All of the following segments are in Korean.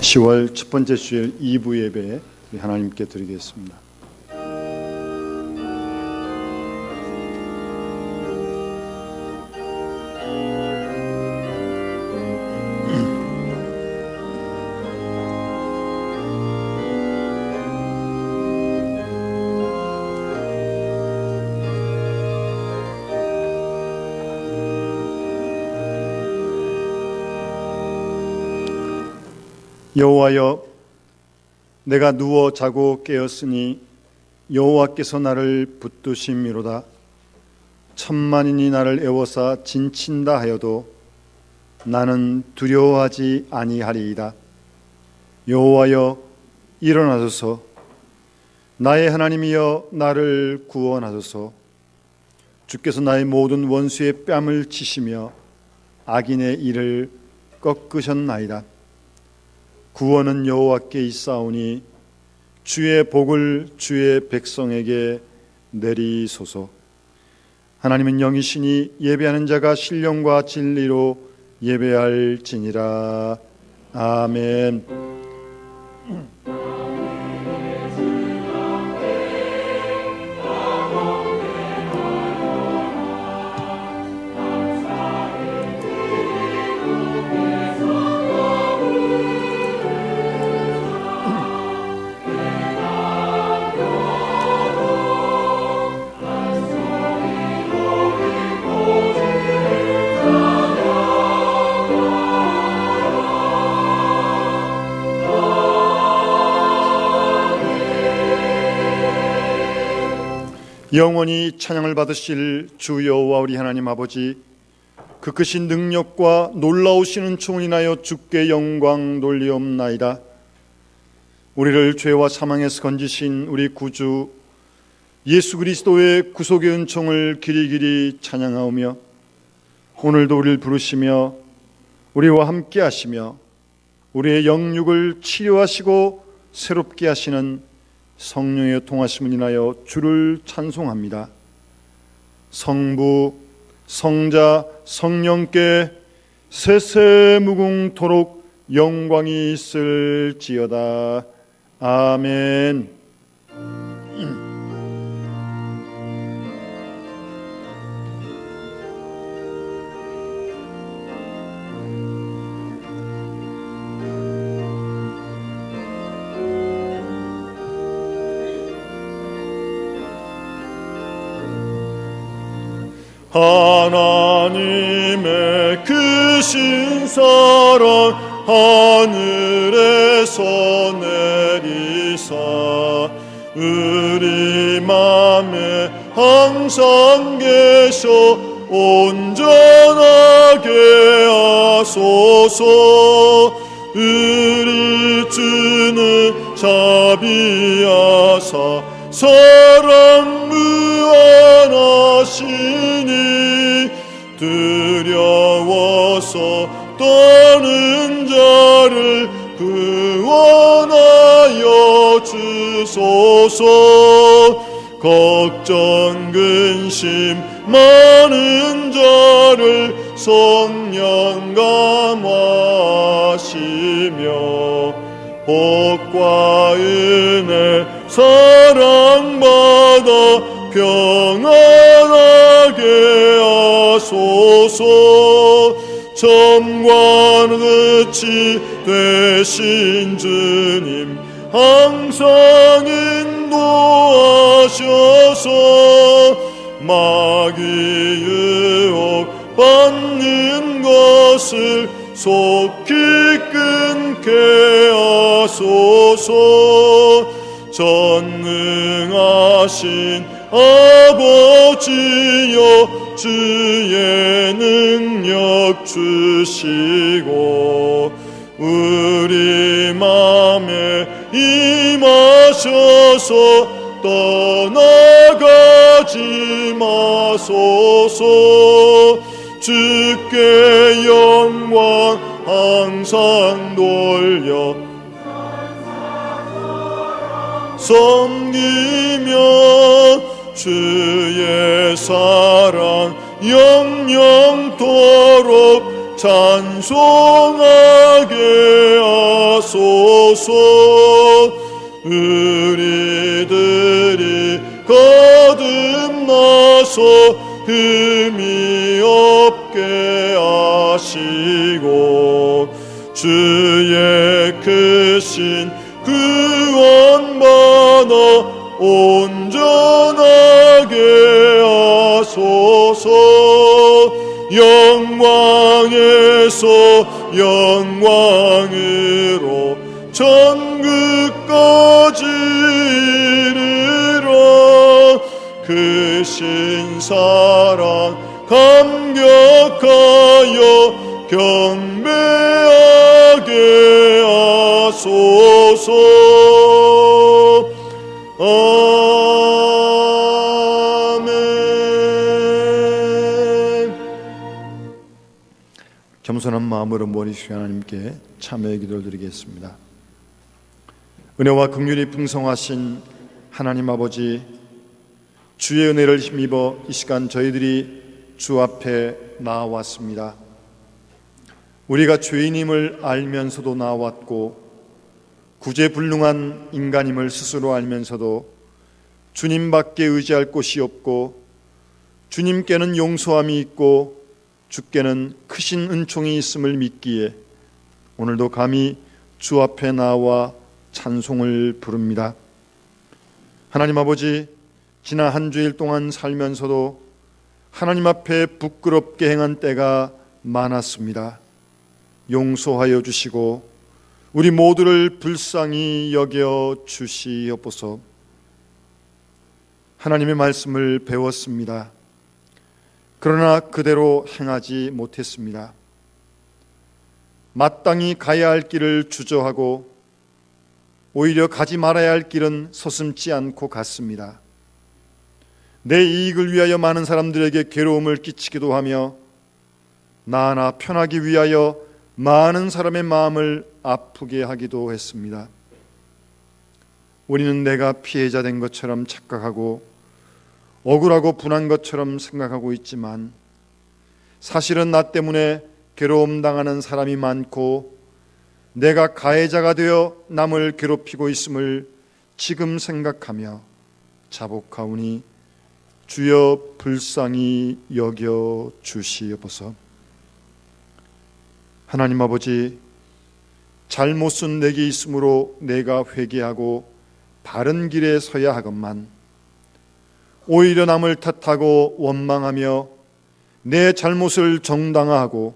10월 첫 번째 주일 2부 예배 하나님께 드리겠습니다. 여호와여, 내가 누워 자고 깨었으니 여호와께서 나를 붙드심이로다. 천만인이 나를 애워싸 진친다 하여도 나는 두려워하지 아니하리이다. 여호와여, 일어나소서. 나의 하나님이여, 나를 구원하소서. 주께서 나의 모든 원수의 뺨을 치시며 악인의 일을 꺾으셨나이다. 구원은 여호와께 있사오니 주의 복을 주의 백성에게 내리소서. 하나님은 영이시니 예배하는 자가 신령과 진리로 예배할지니라. 아멘. 영원히 찬양을 받으실 주 여호와 우리 하나님 아버지, 그 크신 능력과 놀라우신 은총을 인하여 주께 영광 돌리옵나이다. 우리를 죄와 사망에서 건지신 우리 구주 예수 그리스도의 구속의 은총을 길이길이 찬양하오며, 오늘도 우리를 부르시며 우리와 함께 하시며 우리의 영육을 치료하시고 새롭게 하시는 성령의 통하심을 인하여 주를 찬송합니다. 성부, 성자, 성령께 세세무궁토록 영광이 있을지어다. 아멘. 하나님의 크신 사랑 하늘에서 내리사 우리 맘에 항상 계셔 온전하게 하소서. 우리 주는 자비하사 사랑 무한하시니 두려워서 떠는 자를 구원하여 주소서. 걱정 근심 많은 자를 성령 감화하시며 복과 은혜 사랑받아 평안하게 하소서. 점과 끝이 되신 주님 항상 인도하셔서 마귀 유혹 받는 것을 속히 끊게 하소서. 전능하신 아버지여, 주의 능력 주시고 우리 맘에 임하셔서 떠나가지 마소서. 주께 영광 항상 돌려 섬기며 주의 사랑 영영토록 찬송하게 하소서. 우리들이 거듭나서 흠이 없게 하시고 주의 크신 구원받아 온전하게 하소서. 영광에서 영광으로 천국까지 이르러 크신 사랑 감격하여 경배하게 하소서. 아멘. 겸손한 마음으로 머리숙여 하나님께 참회의 기도를 드리겠습니다. 은혜와 긍휼이 풍성하신 하나님 아버지, 주의 은혜를 힘입어 이 시간 저희들이 주 앞에 나왔습니다. 우리가 죄인임을 알면서도 나왔고 구제불능한 인간임을 스스로 알면서도 주님밖에 의지할 곳이 없고 주님께는 용서함이 있고 주께는 크신 은총이 있음을 믿기에 오늘도 감히 주 앞에 나와 찬송을 부릅니다. 하나님 아버지, 지난 한 주일 동안 살면서도 하나님 앞에 부끄럽게 행한 때가 많았습니다. 용서하여 주시고 우리 모두를 불쌍히 여겨 주시옵소서. 하나님의 말씀을 배웠습니다. 그러나 그대로 행하지 못했습니다. 마땅히 가야 할 길을 주저하고 오히려 가지 말아야 할 길은 서슴지 않고 갔습니다. 내 이익을 위하여 많은 사람들에게 괴로움을 끼치기도 하며 나 하나 편하기 위하여 많은 사람의 마음을 아프게 하기도 했습니다. 우리는 내가 피해자 된 것처럼 착각하고 억울하고 분한 것처럼 생각하고 있지만 사실은 나 때문에 괴로움 당하는 사람이 많고 내가 가해자가 되어 남을 괴롭히고 있음을 지금 생각하며 자복하오니 주여 불쌍히 여겨 주시옵소서. 하나님 아버지, 잘못은 내게 있으므로 내가 회개하고 바른 길에 서야 하건만 오히려 남을 탓하고 원망하며 내 잘못을 정당화하고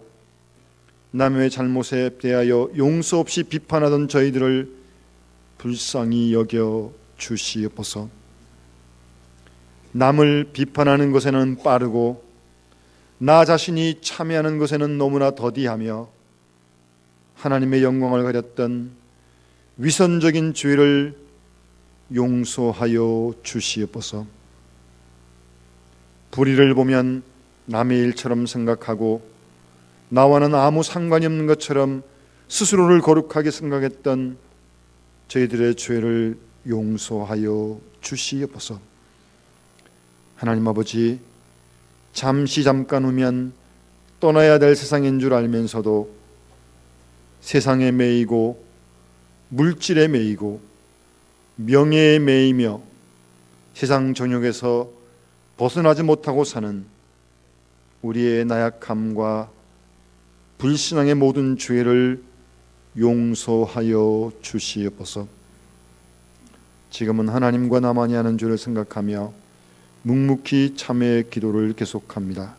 남의 잘못에 대하여 용서 없이 비판하던 저희들을 불쌍히 여겨 주시옵소서. 남을 비판하는 것에는 빠르고 나 자신이 참여하는 것에는 너무나 더디하며 하나님의 영광을 가렸던 위선적인 죄를 용서하여 주시옵소서. 불의를 보면 남의 일처럼 생각하고 나와는 아무 상관이 없는 것처럼 스스로를 거룩하게 생각했던 저희들의 죄를 용서하여 주시옵소서. 하나님 아버지, 잠깐 후면 떠나야 될 세상인 줄 알면서도 세상에 매이고 물질에 매이고 명예에 매이며 세상 정욕에서 벗어나지 못하고 사는 우리의 나약함과 불신앙의 모든 죄를 용서하여 주시옵소서. 지금은 하나님과 나만이 하는 죄를 생각하며 묵묵히 참회의 기도를 계속합니다.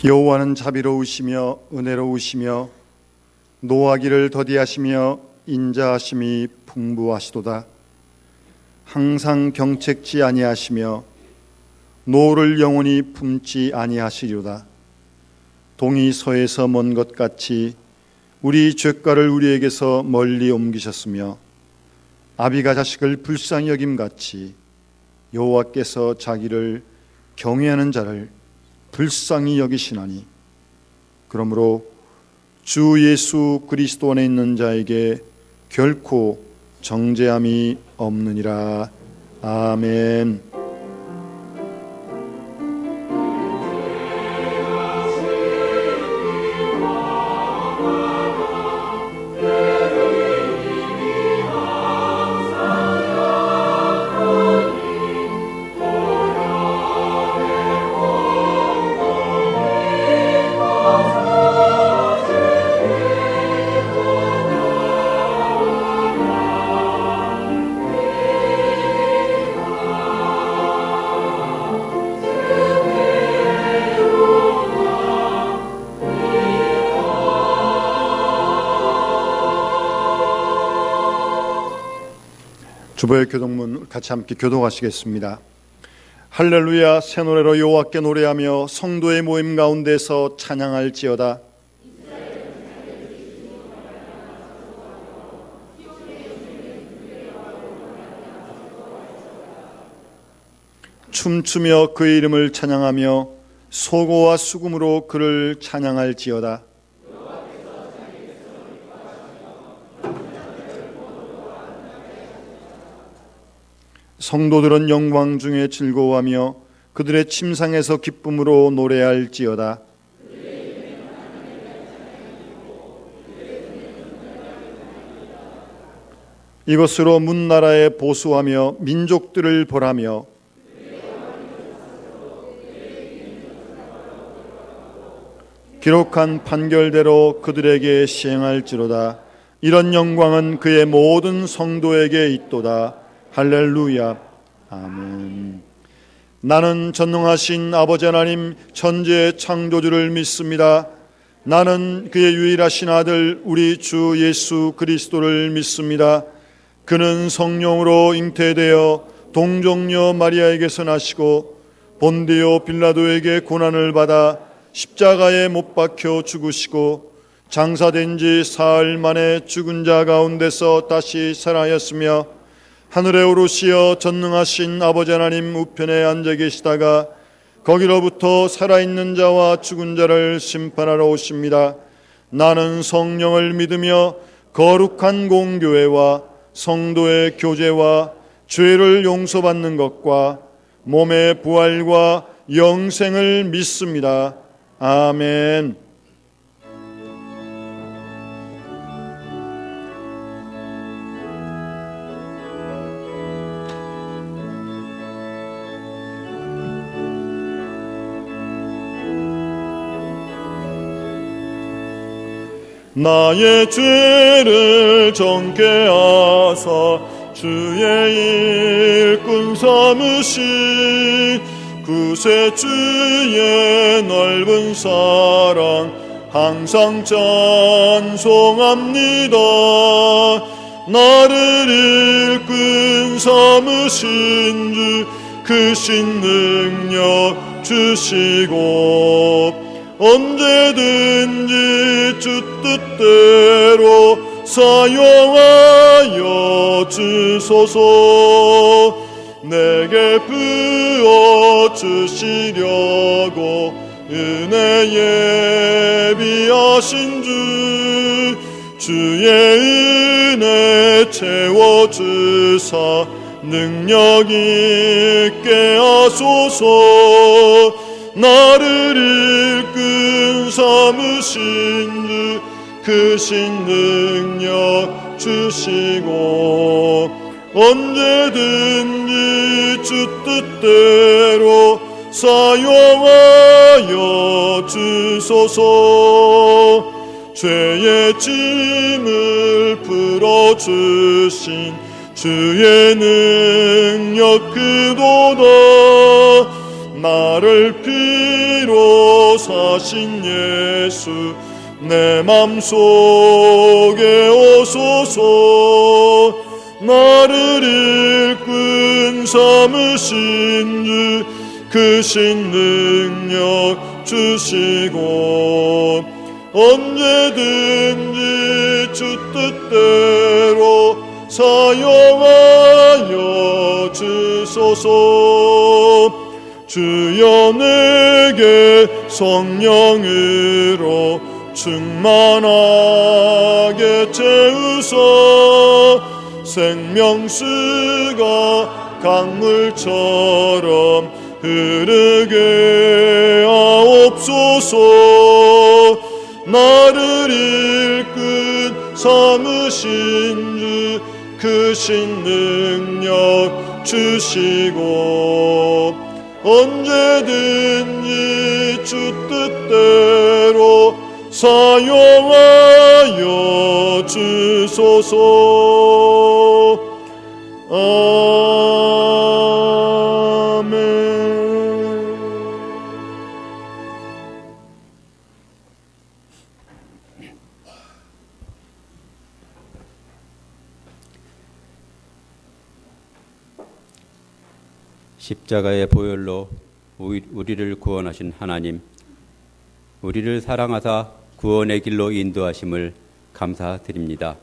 여호와는 자비로우시며 은혜로우시며 노하기를 더디하시며 인자하심이 풍부하시도다. 항상 경책지 아니하시며 노를 영원히 품지 아니하시리로다. 동이 서에서 먼 것 같이 우리 죄가를 우리에게서 멀리 옮기셨으며 아비가 자식을 불쌍히 여김같이 여호와께서 자기를 경외하는 자를 불쌍히 여기시나니 그러므로 주 예수 그리스도 안에 있는 자에게 결코 정죄함이 없느니라. 아멘. 주보의 교동문 같이 함께 교독하시겠습니다. 할렐루야. 새 노래로 여호와께 노래하며 성도의 모임 가운데서 찬양할지어다. 춤추며 그의 이름을 찬양하며 소고와 수금으로 그를 찬양할지어다. 성도들은 영광 중에 즐거워하며 그들의 침상에서 기쁨으로 노래할지어다. 이것으로 문나라에 보수하며 민족들을 벌하며 기록한 판결대로 그들에게 시행할지로다. 이런 영광은 그의 모든 성도에게 있도다. 할렐루야. 아멘. 나는 전능하신 아버지 하나님 천지의 창조주를 믿습니다. 나는 그의 유일하신 아들 우리 주 예수 그리스도를 믿습니다. 그는 성령으로 잉태되어 동정녀 마리아에게서 나시고 본디오 빌라도에게 고난을 받아 십자가에 못 박혀 죽으시고 장사된 지 사흘 만에 죽은 자 가운데서 다시 살아하였으며 하늘에 오르시어 전능하신 아버지 하나님 우편에 앉아 계시다가 거기로부터 살아있는 자와 죽은 자를 심판하러 오십니다. 나는 성령을 믿으며 거룩한 공교회와 성도의 교제와 죄를 용서받는 것과 몸의 부활과 영생을 믿습니다. 아멘. 나의 죄를 정케 하사 주의 일꾼 삼으신 구세주의 넓은 사랑 항상 찬송합니다. 나를 일꾼 삼으신 주 크신 능력 주시고 언제든지 주 뜻대로 사용하여 주소서. 내게 부어 주시려고 은혜 예비하신 주 주의 은혜 채워주사 능력 있게 하소서. 나를 일꾼 삼으신 주 크신 능력 주시고 언제든지 주 뜻대로 사용하여 주소서. 죄의 짐을 풀어주신 주의 능력 그도다. 나를 피로 사신 예수 내 맘속에 오소서. 나를 일꾼 삼으신 주 크신 능력 주시고 언제든지 주 뜻대로 사용하여 주소서. 주여 내게 성령으로 충만하게 채우소. 생명수가 강물처럼 흐르게 하옵소서. 나를 일꾼 삼으신 주 크신 능력 주시고 언제든지 주 뜻대로 사용하여 주소서. 아멘. 십자가의 보혈로 우리를 구원하신 하나님, 우리를 사랑하사 구원의 길로 인도하심을 감사드립니다.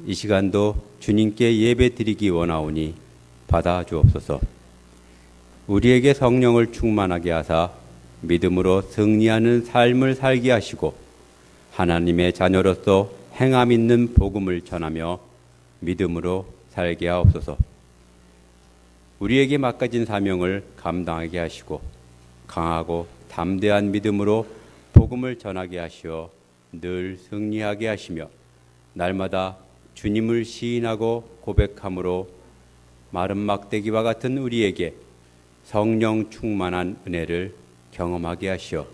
이 시간도 주님께 예배 드리기 원하오니 받아 주옵소서. 우리에게 성령을 충만하게 하사 믿음으로 승리하는 삶을 살게 하시고 하나님의 자녀로서 행함 있는 복음을 전하며 믿음으로 살게 하옵소서. 우리에게 맡겨진 사명을 감당하게 하시고 강하고 담대한 믿음으로 복음을 전하게 하시어 늘 승리하게 하시며 날마다 주님을 시인하고 고백함으로 마른 막대기와 같은 우리에게 성령 충만한 은혜를 경험하게 하시어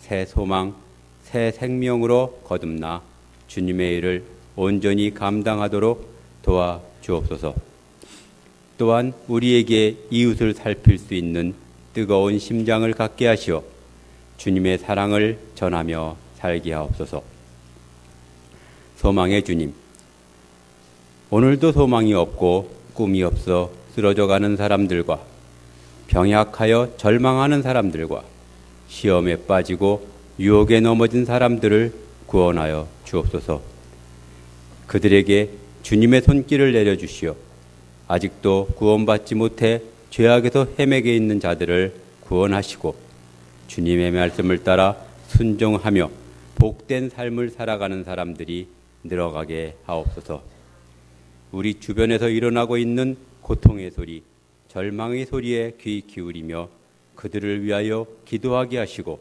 새 소망, 새 생명으로 거듭나 주님의 일을 온전히 감당하도록 도와 주옵소서. 또한 우리에게 이웃을 살필 수 있는 뜨거운 심장을 갖게 하시어 주님의 사랑을 전하며 살게 하옵소서. 소망의 주님, 오늘도 소망이 없고 꿈이 없어 쓰러져가는 사람들과 병약하여 절망하는 사람들과 시험에 빠지고 유혹에 넘어진 사람들을 구원하여 주옵소서. 그들에게 주님의 손길을 내려주시어 아직도 구원받지 못해 죄악에서 헤매게 있는 자들을 구원하시고 주님의 말씀을 따라 순종하며 복된 삶을 살아가는 사람들이 늘어가게 하옵소서. 우리 주변에서 일어나고 있는 고통의 소리, 절망의 소리에 귀 기울이며 그들을 위하여 기도하게 하시고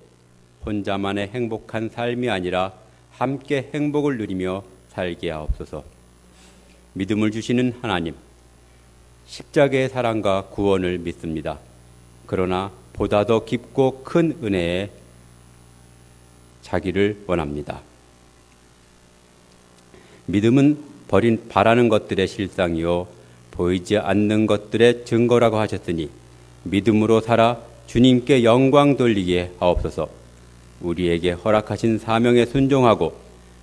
혼자만의 행복한 삶이 아니라 함께 행복을 누리며 살게 하옵소서. 믿음을 주시는 하나님, 십자가의 사랑과 구원을 믿습니다. 그러나 보다 더 깊고 큰 은혜에 자기를 원합니다. 믿음은 바라는 것들의 실상이요 보이지 않는 것들의 증거라고 하셨으니 믿음으로 살아 주님께 영광 돌리게 하옵소서. 우리에게 허락하신 사명에 순종하고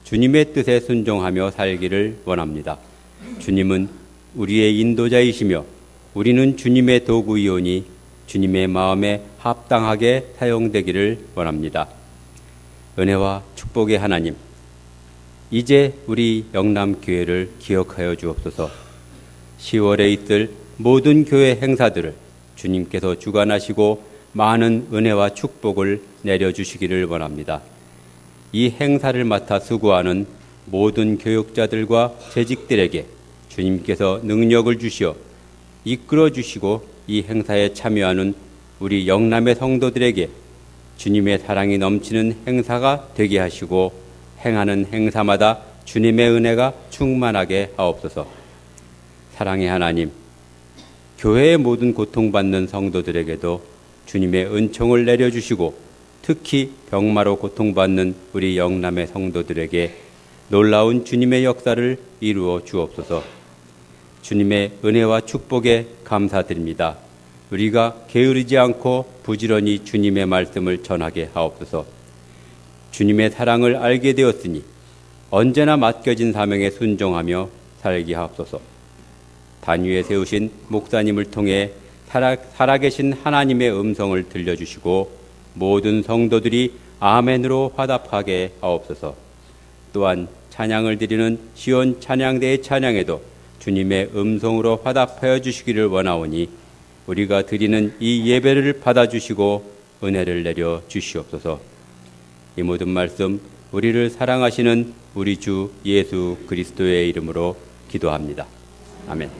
주님의 뜻에 순종하며 살기를 원합니다. 주님은 우리의 인도자이시며 우리는 주님의 도구이오니 주님의 마음에 합당하게 사용되기를 원합니다. 은혜와 축복의 하나님, 이제 우리 영남교회를 기억하여 주옵소서. 10월에 있을 모든 교회 행사들을 주님께서 주관하시고 많은 은혜와 축복을 내려주시기를 원합니다. 이 행사를 맡아 수고하는 모든 교육자들과 재직들에게 주님께서 능력을 주시어 이끌어 주시고 이 행사에 참여하는 우리 영남의 성도들에게 주님의 사랑이 넘치는 행사가 되게 하시고 행하는 행사마다 주님의 은혜가 충만하게 하옵소서. 사랑의 하나님, 교회의 모든 고통받는 성도들에게도 주님의 은총을 내려주시고 특히 병마로 고통받는 우리 영남의 성도들에게 놀라운 주님의 역사를 이루어 주옵소서. 주님의 은혜와 축복에 감사드립니다. 우리가 게으르지 않고 부지런히 주님의 말씀을 전하게 하옵소서. 주님의 사랑을 알게 되었으니 언제나 맡겨진 사명에 순종하며 살게 하옵소서. 단위에 세우신 목사님을 통해 살아계신 하나님의 음성을 들려주시고 모든 성도들이 아멘으로 화답하게 하옵소서. 또한 찬양을 드리는 시온 찬양대의 찬양에도 주님의 음성으로 화답하여 주시기를 원하오니 우리가 드리는 이 예배를 받아주시고 은혜를 내려 주시옵소서. 이 모든 말씀 우리를 사랑하시는 우리 주 예수 그리스도의 이름으로 기도합니다. 아멘.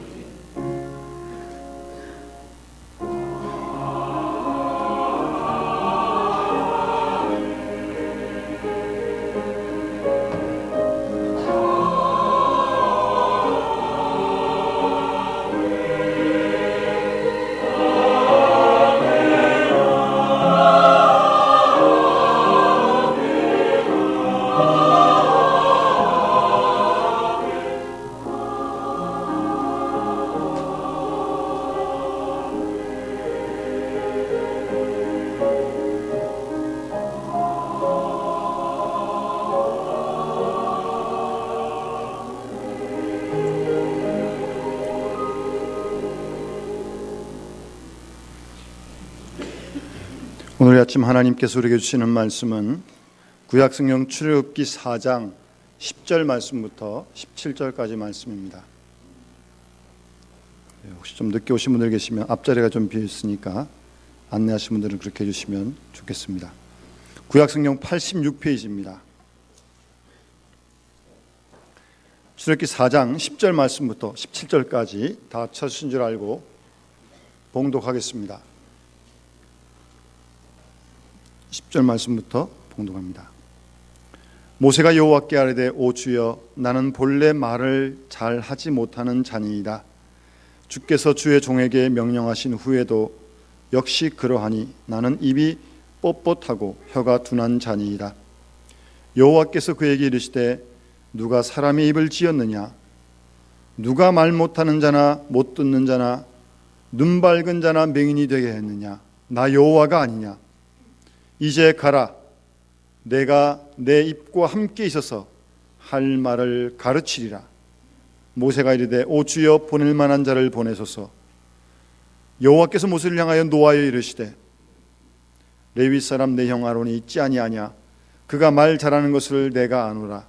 오늘 아침 하나님께서 우리에게 주시는 말씀은 구약성경 출애굽기 4장 10절 말씀부터 17절까지 말씀입니다. 혹시 좀 늦게 오신 분들 계시면 앞자리가 좀 비어 있으니까 안내하신 분들은 그렇게 해주시면 좋겠습니다. 구약성경 86페이지입니다. 출애굽기 4장 10절 말씀부터 17절까지 다 쳐주신 줄 알고 봉독하겠습니다. 10절 말씀부터 봉독합니다. 모세가 여호와께 아뢰되 오 주여 나는 본래 말을 잘 하지 못하는 자니이다. 주께서 주의 종에게 명령하신 후에도 역시 그러하니 나는 입이 뻣뻣하고 혀가 둔한 자니이다. 여호와께서 그에게 이르시되 누가 사람의 입을 지었느냐? 누가 말 못하는 자나 못 듣는 자나 눈 밝은 자나 맹인이 되게 했느냐? 나 여호와가 아니냐? 이제 가라. 내가 내 입과 함께 있어서 할 말을 가르치리라. 모세가 이르되 오 주여 보낼 만한 자를 보내소서. 여호와께서 모세를 향하여 노하여 이르시되 레위 사람 내 형 아론이 있지 아니하냐? 그가 말 잘하는 것을 내가 아노라.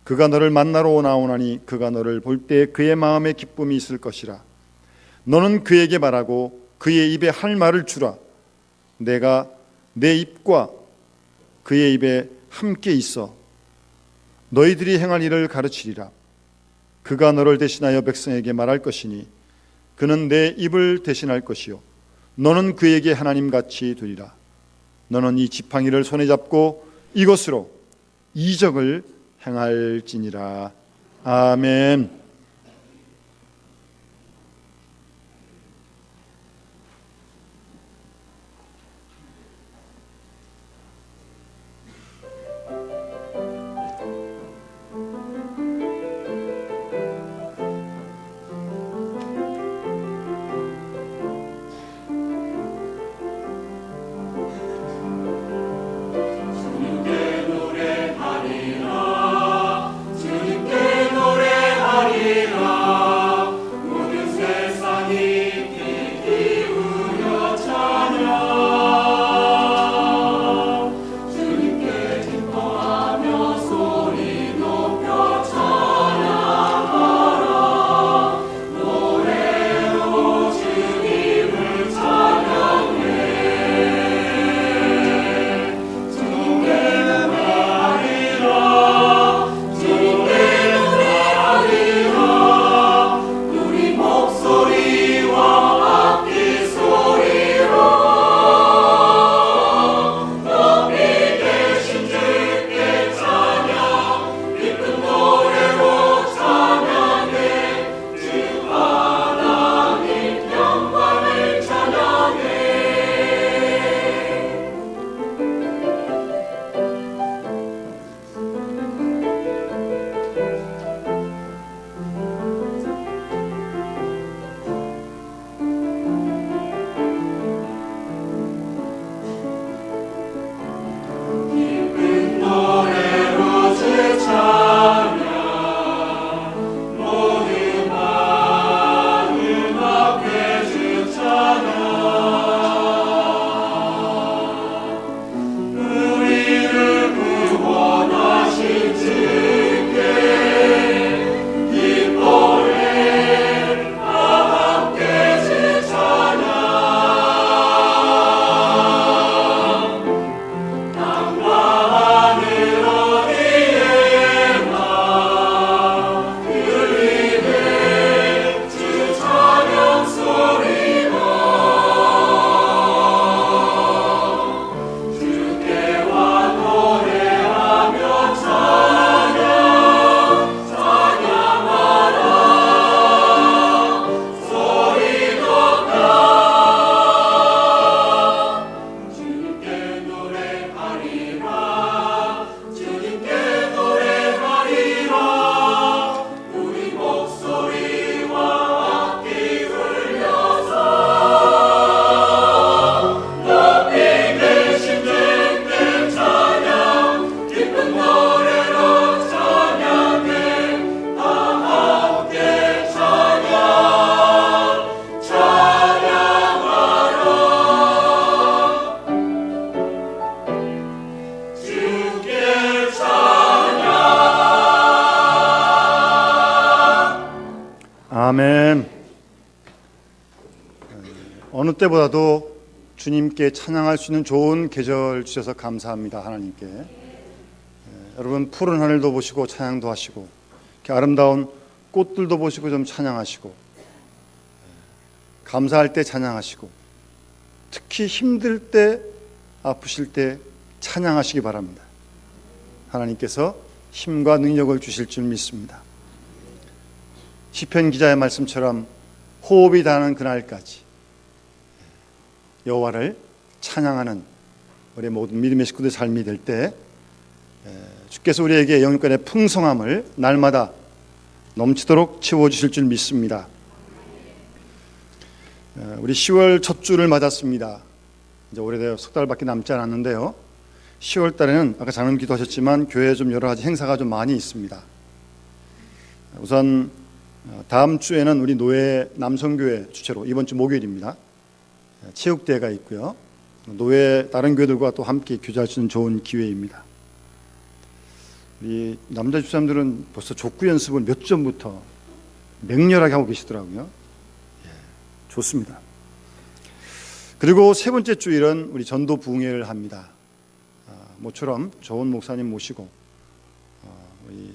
그가 너를 만나러 나오나니 그가 너를 볼 때 그의 마음에 기쁨이 있을 것이라. 너는 그에게 말하고 그의 입에 할 말을 주라. 내가 내 입과 그의 입에 함께 있어 너희들이 행할 일을 가르치리라. 그가 너를 대신하여 백성에게 말할 것이니 그는 내 입을 대신할 것이요 너는 그에게 하나님같이 되리라. 너는 이 지팡이를 손에 잡고 이것으로 이적을 행할지니라. 아멘. 주님께 노래하리라 어느 때보다도 주님께 찬양할 수 있는 좋은 계절 주셔서 감사합니다. 하나님께. 여러분 푸른 하늘도 보시고 찬양도 하시고 이렇게 아름다운 꽃들도 보시고 좀 찬양하시고 감사할 때 찬양하시고 특히 힘들 때 아프실 때 찬양하시기 바랍니다. 하나님께서 힘과 능력을 주실 줄 믿습니다. 시편 기자의 말씀처럼 호흡이 닿는 그날까지 여호와를 찬양하는 우리 모든 믿음의 식구들의 삶이 될 때 주께서 우리에게 영육간의 풍성함을 날마다 넘치도록 채워주실 줄 믿습니다. 우리 10월 첫 주를 맞았습니다. 이제 오래되어 석 달밖에 남지 않았는데요. 10월 달에는 아까 장로님 기도하셨지만 교회에 좀 여러 가지 행사가 좀 많이 있습니다. 우선 다음 주에는 우리 노예 남성교회 주최로 이번 주 목요일입니다. 체육대회가 있고요. 노예 다른 교회들과 또 함께 교제할 수 있는 좋은 기회입니다. 우리 남자 집사님들은 벌써 족구 연습을 몇 주 전부터 맹렬하게 하고 계시더라고요. 좋습니다. 그리고 세 번째 주일은 우리 전도 부흥회를 합니다. 모처럼 좋은 목사님 모시고 우리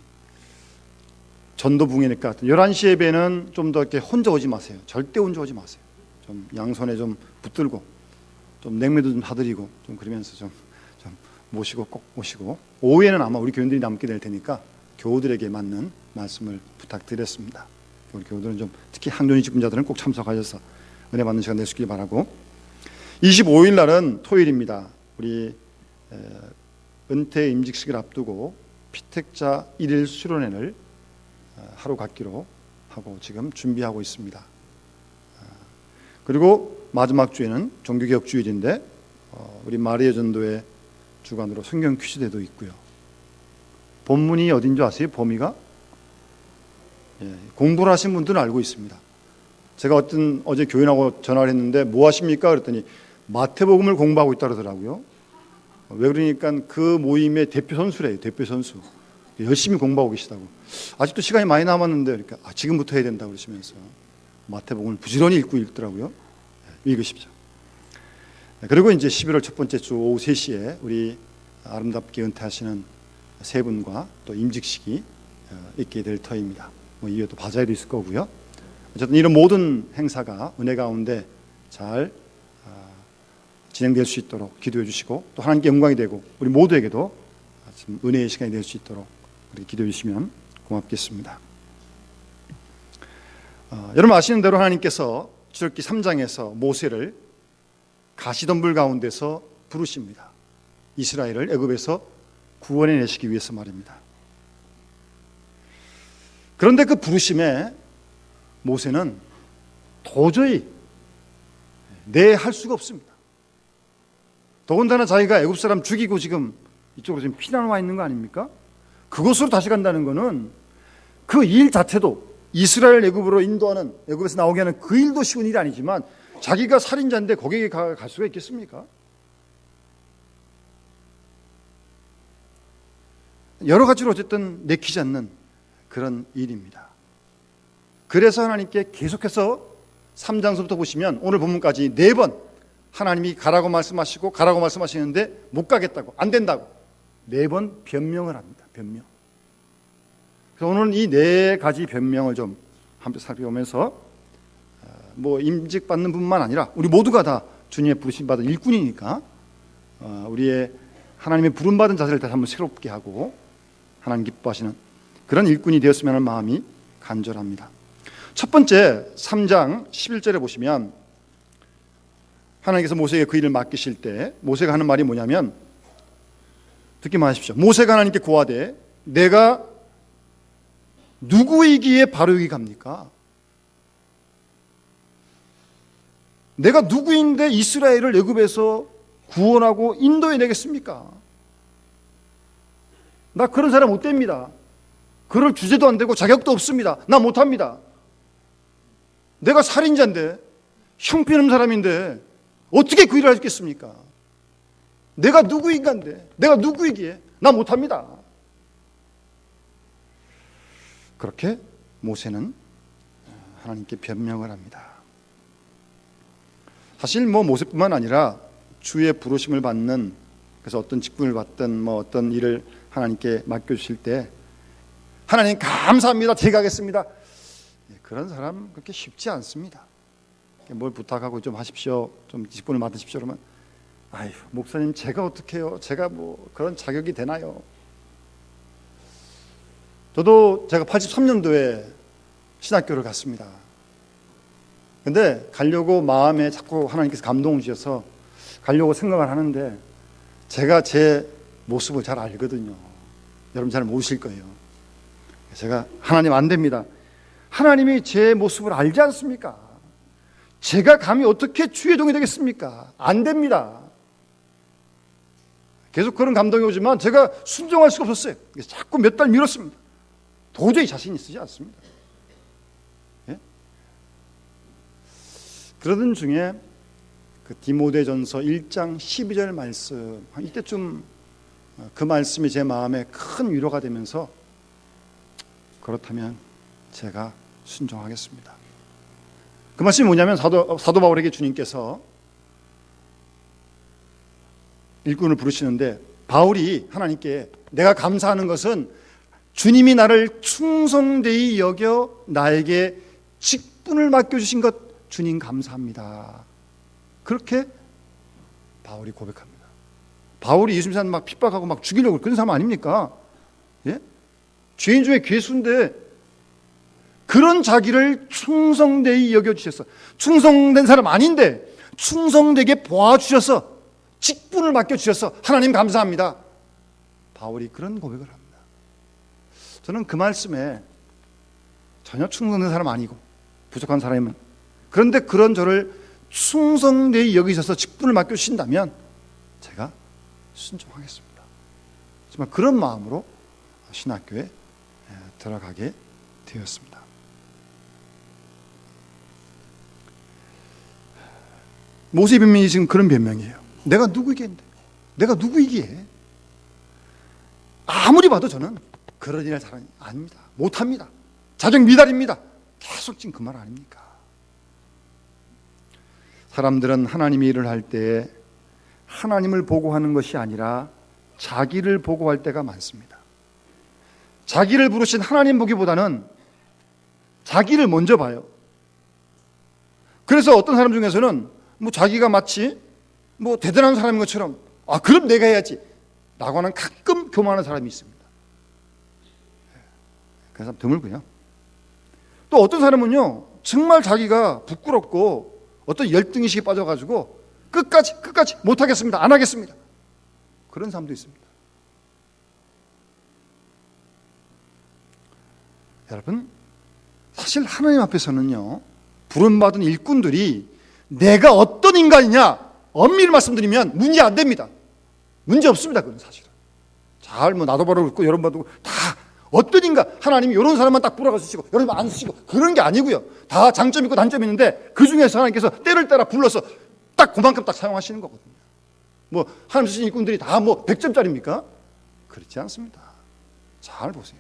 전도 부흥회니까 11시 예배는 좀 더 이렇게 혼자 오지 마세요. 절대 혼자 오지 마세요. 좀 양손에 좀 붙들고 좀 냉매도 좀 사드리고 좀 그러면서 좀 모시고 꼭 모시고 오후에는 아마 우리 교인들이 남게 될 테니까 교우들에게 맞는 말씀을 부탁드렸습니다. 우리 교우들은 좀 특히 항존이 직분자들은 꼭 참석하셔서 은혜 받는 시간 되시길 바라고 25일 날은 토요일입니다. 우리 은퇴 임직식을 앞두고 피택자 1일 수련회를 하루 갖기로 하고 지금 준비하고 있습니다. 그리고 마지막 주에는 종교개혁 주일인데 우리 마리아 전도의 주관으로 성경 퀴즈대도 있고요. 본문이 어딘지 아세요? 범위가? 공부를 하신 분들은 알고 있습니다. 제가 어제 교인하고 전화를 했는데 뭐 하십니까? 그랬더니 마태복음을 공부하고 있다 그러더라고요. 왜 그러니까 그 모임의 대표 선수래요. 대표 선수. 열심히 공부하고 계시다고. 아직도 시간이 많이 남았는데 그러니까 지금부터 해야 된다고 그러시면서 마태복음을 부지런히 읽고 있더라고요. 읽으십시오. 그리고 이제 11월 첫 번째 주 오후 3시에 우리 아름답게 은퇴하시는 세 분과 또 임직식이 있게 될 터입니다. 뭐 이외에 또 바자회도 있을 거고요. 어쨌든 이런 모든 행사가 은혜 가운데 잘 진행될 수 있도록 기도해 주시고 또 하나님께 영광이 되고 우리 모두에게도 은혜의 시간이 될 수 있도록 우리 기도해 주시면 고맙겠습니다. 여러분 아시는 대로 하나님께서 출애굽기 3장에서 모세를 가시덤불 가운데서 부르십니다. 이스라엘을 애굽에서 구원해 내시기 위해서 말입니다. 그런데 그 부르심에 모세는 도저히 할 수가 없습니다. 더군다나 자기가 애굽 사람 죽이고 지금 이쪽으로 지금 피난 와 있는 거 아닙니까? 그곳으로 다시 간다는 것은 그 일 자체도 이스라엘 애굽으로 인도하는 애굽에서 나오게 하는 그 일도 쉬운 일이 아니지만 자기가 살인자인데 거기에 갈 수가 있겠습니까? 여러 가지로 어쨌든 내키지 않는 그런 일입니다. 그래서 하나님께 계속해서 3장서부터 보시면 오늘 본문까지 4번 하나님이 가라고 말씀하시고 가라고 말씀하시는데 못 가겠다고 안 된다고 4번 변명을 합니다. 변명. 그래서 오늘은 이 4가지 변명을 좀 함께 살펴보면서 뭐 임직 받는 분만 아니라 우리 모두가 다 주님의 부르심 받은 일꾼이니까 우리의 하나님의 부름 받은 자세를 다시 한번 새롭게 하고 하나님 기뻐하시는 그런 일꾼이 되었으면 하는 마음이 간절합니다. 첫 번째 3장 11절에 보시면 하나님께서 모세에게 그 일을 맡기실 때 모세가 하는 말이 뭐냐면 듣기만 하십시오. 모세가 하나님께 고하되 내가 누구이기에 바로 여기 갑니까? 내가 누구인데 이스라엘을 애굽에서 구원하고 인도해 내겠습니까? 나 그런 사람 못 됩니다. 그럴 주제도 안 되고 자격도 없습니다. 나 못합니다. 내가 살인자인데 형편없는 사람인데 어떻게 그 일을 하겠습니까? 내가 누구인가인데 내가 누구이기에 나 못합니다. 그렇게 모세는 하나님께 변명을 합니다. 사실 뭐 모세뿐만 아니라 주의 부르심을 받는, 그래서 어떤 직분을 받든 뭐 어떤 일을 하나님께 맡겨주실 때 하나님 감사합니다, 제가 하겠습니다, 그런 사람 그렇게 쉽지 않습니다. 뭘 부탁하고 좀 하십시오, 좀 직분을 맡으십시오 그러면 아유 목사님 제가 어떻게 해요, 제가 뭐 그런 자격이 되나요? 저도 제가 83년도에 신학교를 갔습니다. 근데 가려고 마음에 자꾸 하나님께서 감동을 주셔서 가려고 생각을 하는데 제가 제 모습을 잘 알거든요. 여러분 잘 모르실 거예요. 제가 하나님 안 됩니다. 하나님이 제 모습을 알지 않습니까? 제가 감히 어떻게 주의 종이 되겠습니까? 안 됩니다. 계속 그런 감동이 오지만 제가 순종할 수가 없었어요. 자꾸 몇 달 미뤘습니다. 도저히 자신이 쓰지 않습니다. 예? 그러던 중에 그 디모데전서 1장 12절 말씀, 이때쯤 그 말씀이 제 마음에 큰 위로가 되면서 그렇다면 제가 순종하겠습니다. 그 말씀이 뭐냐면 사도 바울에게 주님께서 일꾼을 부르시는데 바울이 하나님께 내가 감사하는 것은 주님이 나를 충성되이 여겨 나에게 직분을 맡겨주신 것 주님 감사합니다. 그렇게 바울이 고백합니다. 바울이 예수님 사람 막 핍박하고 막 죽이려고 그런 사람 아닙니까? 예? 죄인 중에 괴수인데 그런 자기를 충성되이 여겨주셔서, 충성된 사람 아닌데 충성되게 보아주셔서 직분을 맡겨주셔서 하나님 감사합니다. 바울이 그런 고백을 합니다. 저는 그 말씀에 전혀 충성된 사람 아니고 부족한 사람이면, 그런데 그런 저를 충성되이 여기셔서 직분을 맡겨주신다면 제가 순종하겠습니다. 정말 그런 마음으로 신학교에 들어가게 되었습니다. 모세의 변명이 지금 그런 변명이에요. 내가 누구이겠는데, 내가 누구이기에, 아무리 봐도 저는 그런 일을 잘 아닙니다. 못합니다. 자격 미달입니다. 계속 지금 그 말 아닙니까? 사람들은 하나님의 일을 할 때 하나님을 보고 하는 것이 아니라 자기를 보고 할 때가 많습니다. 자기를 부르신 하나님 보기보다는 자기를 먼저 봐요. 그래서 어떤 사람 중에서는 뭐 자기가 마치 뭐 대단한 사람인 것처럼 그럼 내가 해야지 라고 하는 가끔 교만한 사람이 있습니다. 그 사람 드물고요. 또 어떤 사람은요 정말 자기가 부끄럽고 어떤 열등의식에 빠져가지고 끝까지 못하겠습니다, 안 하겠습니다, 그런 사람도 있습니다. 여러분, 사실 하나님 앞에서는요 부름받은 일꾼들이 내가 어떤 인간이냐 엄밀히 말씀드리면 문제 안 됩니다. 문제 없습니다. 그건 사실은 잘 뭐 나도 바로 그렇고 여러분 봐도 다 어떤 인간, 하나님이 이런 사람만 딱 뿌려가 주시고 이런 사람 안 쓰시고 그런 게 아니고요. 다 장점 있고 단점이 있는데 그 중에서 하나님께서 때를 따라 불러서 딱 그만큼 딱 사용하시는 거거든요. 뭐 하나님 주신 일꾼들이 다 뭐 100점짜리입니까? 그렇지 않습니다. 잘 보세요.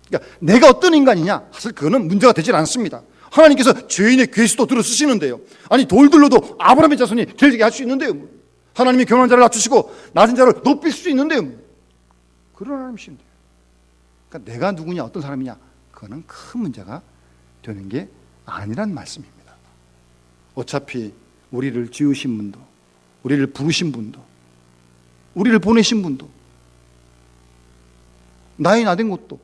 그러니까 내가 어떤 인간이냐 사실 그거는 문제가 되질 않습니다. 하나님께서 죄인의 괴수도 들어 쓰시는데요, 아니 돌들로도 아브라함의 자손이 되게 할 수 있는데요, 하나님이 교만한 자를 낮추시고 낮은 자를 높일 수 있는데요, 그런 하나님이신데요. 그러니까 내가 누구냐 어떤 사람이냐 그거는 큰 문제가 되는 게 아니란 말씀입니다. 어차피 우리를 지으신 분도, 우리를 부르신 분도, 우리를 보내신 분도, 나의 나된 것도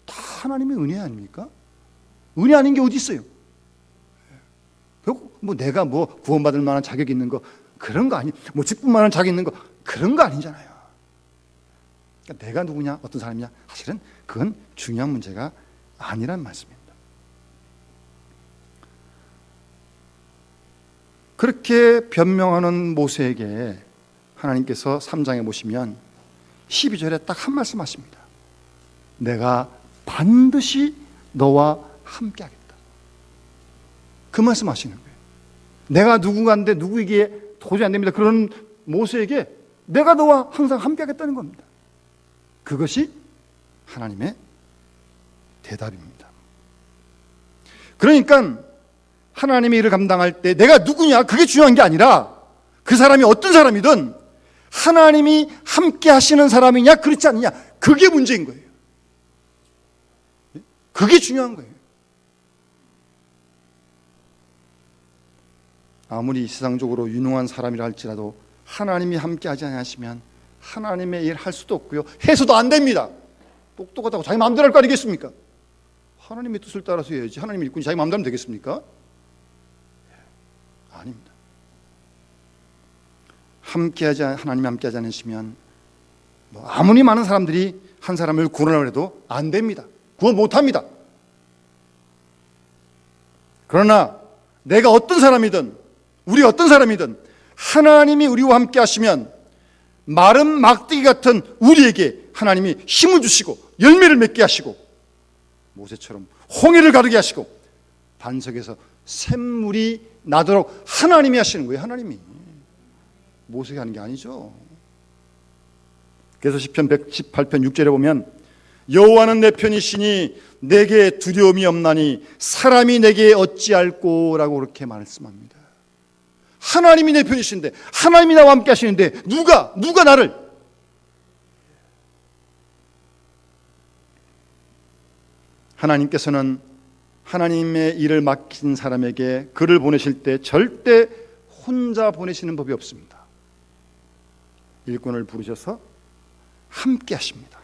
다 하나님의 은혜 아닙니까? 은혜 아닌 게 어디 있어요? 결국 뭐 내가 뭐 구원받을 만한 자격이 있는 거 그런 거 아니, 뭐 직분만한 자격이 있는 거 그런 거 아니잖아요. 그러니까 내가 누구냐 어떤 사람이냐 사실은 그건 중요한 문제가 아니란 말씀입니다. 그렇게 변명하는 모세에게 하나님께서 3장에 보시면 12절에 딱 한 말씀 하십니다. 내가 반드시 너와 함께 하겠다. 그 말씀 하시는 거예요. 내가 누군가인데 누구에게 도저히 안 됩니다. 그런 모세에게 내가 너와 항상 함께 하겠다는 겁니다. 그것이 하나님의 대답입니다. 그러니까 하나님의 일을 감당할 때 내가 누구냐 그게 중요한 게 아니라 그 사람이 어떤 사람이든 하나님이 함께 하시는 사람이냐 그렇지 않느냐 그게 문제인 거예요. 그게 중요한 거예요. 아무리 세상적으로 유능한 사람이라 할지라도 하나님이 함께 하지 않으시면 하나님의 일 할 수도 없고요. 해서도 안 됩니다. 똑똑하다고 자기 마음대로 할 거 아니겠습니까? 하나님의 뜻을 따라서 해야지. 하나님의 일꾼이 자기 마음대로 하면 되겠습니까? 아닙니다. 하나님이 함께하지 않으시면 아무리 많은 사람들이 한 사람을 구원하려고 해도 안 됩니다. 구원 못합니다. 그러나 내가 어떤 사람이든 우리 어떤 사람이든 하나님이 우리와 함께 하시면 마른 막대기 같은 우리에게 하나님이 힘을 주시고 열매를 맺게 하시고 모세처럼 홍해를 가르게 하시고 반석에서 샘물이 나도록 하나님이 하시는 거예요. 하나님이 모세가 하는 게 아니죠. 그래서 시편 118편 6절에 보면 여호와는 내 편이시니 내게 두려움이 없나니 사람이 내게 어찌할꼬 라고 그렇게 말씀합니다. 하나님이 내 편이신데 하나님이 나와 함께 하시는데 누가 나를 하나님께서는 하나님의 일을 맡긴 사람에게 그를 보내실 때 절대 혼자 보내시는 법이 없습니다. 일꾼을 부르셔서 함께 하십니다.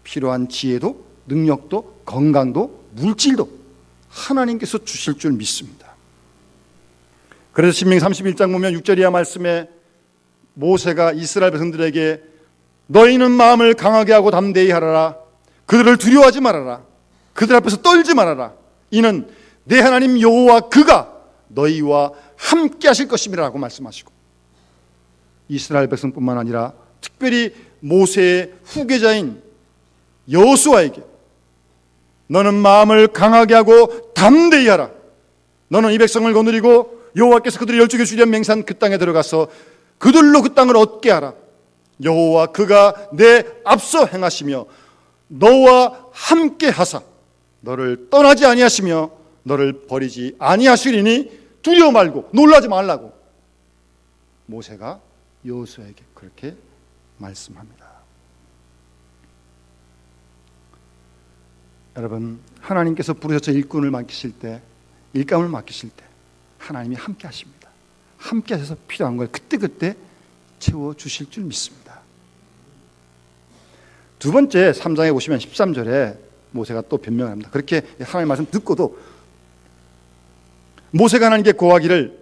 필요한 지혜도 능력도 건강도 물질도 하나님께서 주실 줄 믿습니다. 그래서 신명기 31장 보면 6절 이하 말씀에 모세가 이스라엘 백성들에게 너희는 마음을 강하게 하고 담대히 하라라. 그들을 두려워하지 말아라. 그들 앞에서 떨지 말아라. 이는 내 하나님 여호와 그가 너희와 함께 하실 것임이라고 말씀하시고 이스라엘 백성뿐만 아니라 특별히 모세의 후계자인 여호수아에게 너는 마음을 강하게 하고 담대히 하라. 너는 이 백성을 거느리고 여호와께서 그들이 열조게 주려 맹세한 그 땅에 들어가서 그들로 그 땅을 얻게 하라. 여호와 그가 내 앞서 행하시며 너와 함께 하사 너를 떠나지 아니하시며 너를 버리지 아니하시리니 두려워 말고 놀라지 말라고 모세가 여호수아에게 그렇게 말씀합니다. 여러분, 하나님께서 부르셔서 일꾼을 맡기실 때, 일감을 맡기실 때 하나님이 함께 하십니다. 함께 하셔서 필요한 걸 그때그때 채워주실 줄 믿습니다. 두 번째 3장에 보시면 13절에 모세가 또 변명을 합니다. 그렇게 하나님의 말씀 듣고도 모세가 하나님께 고하기를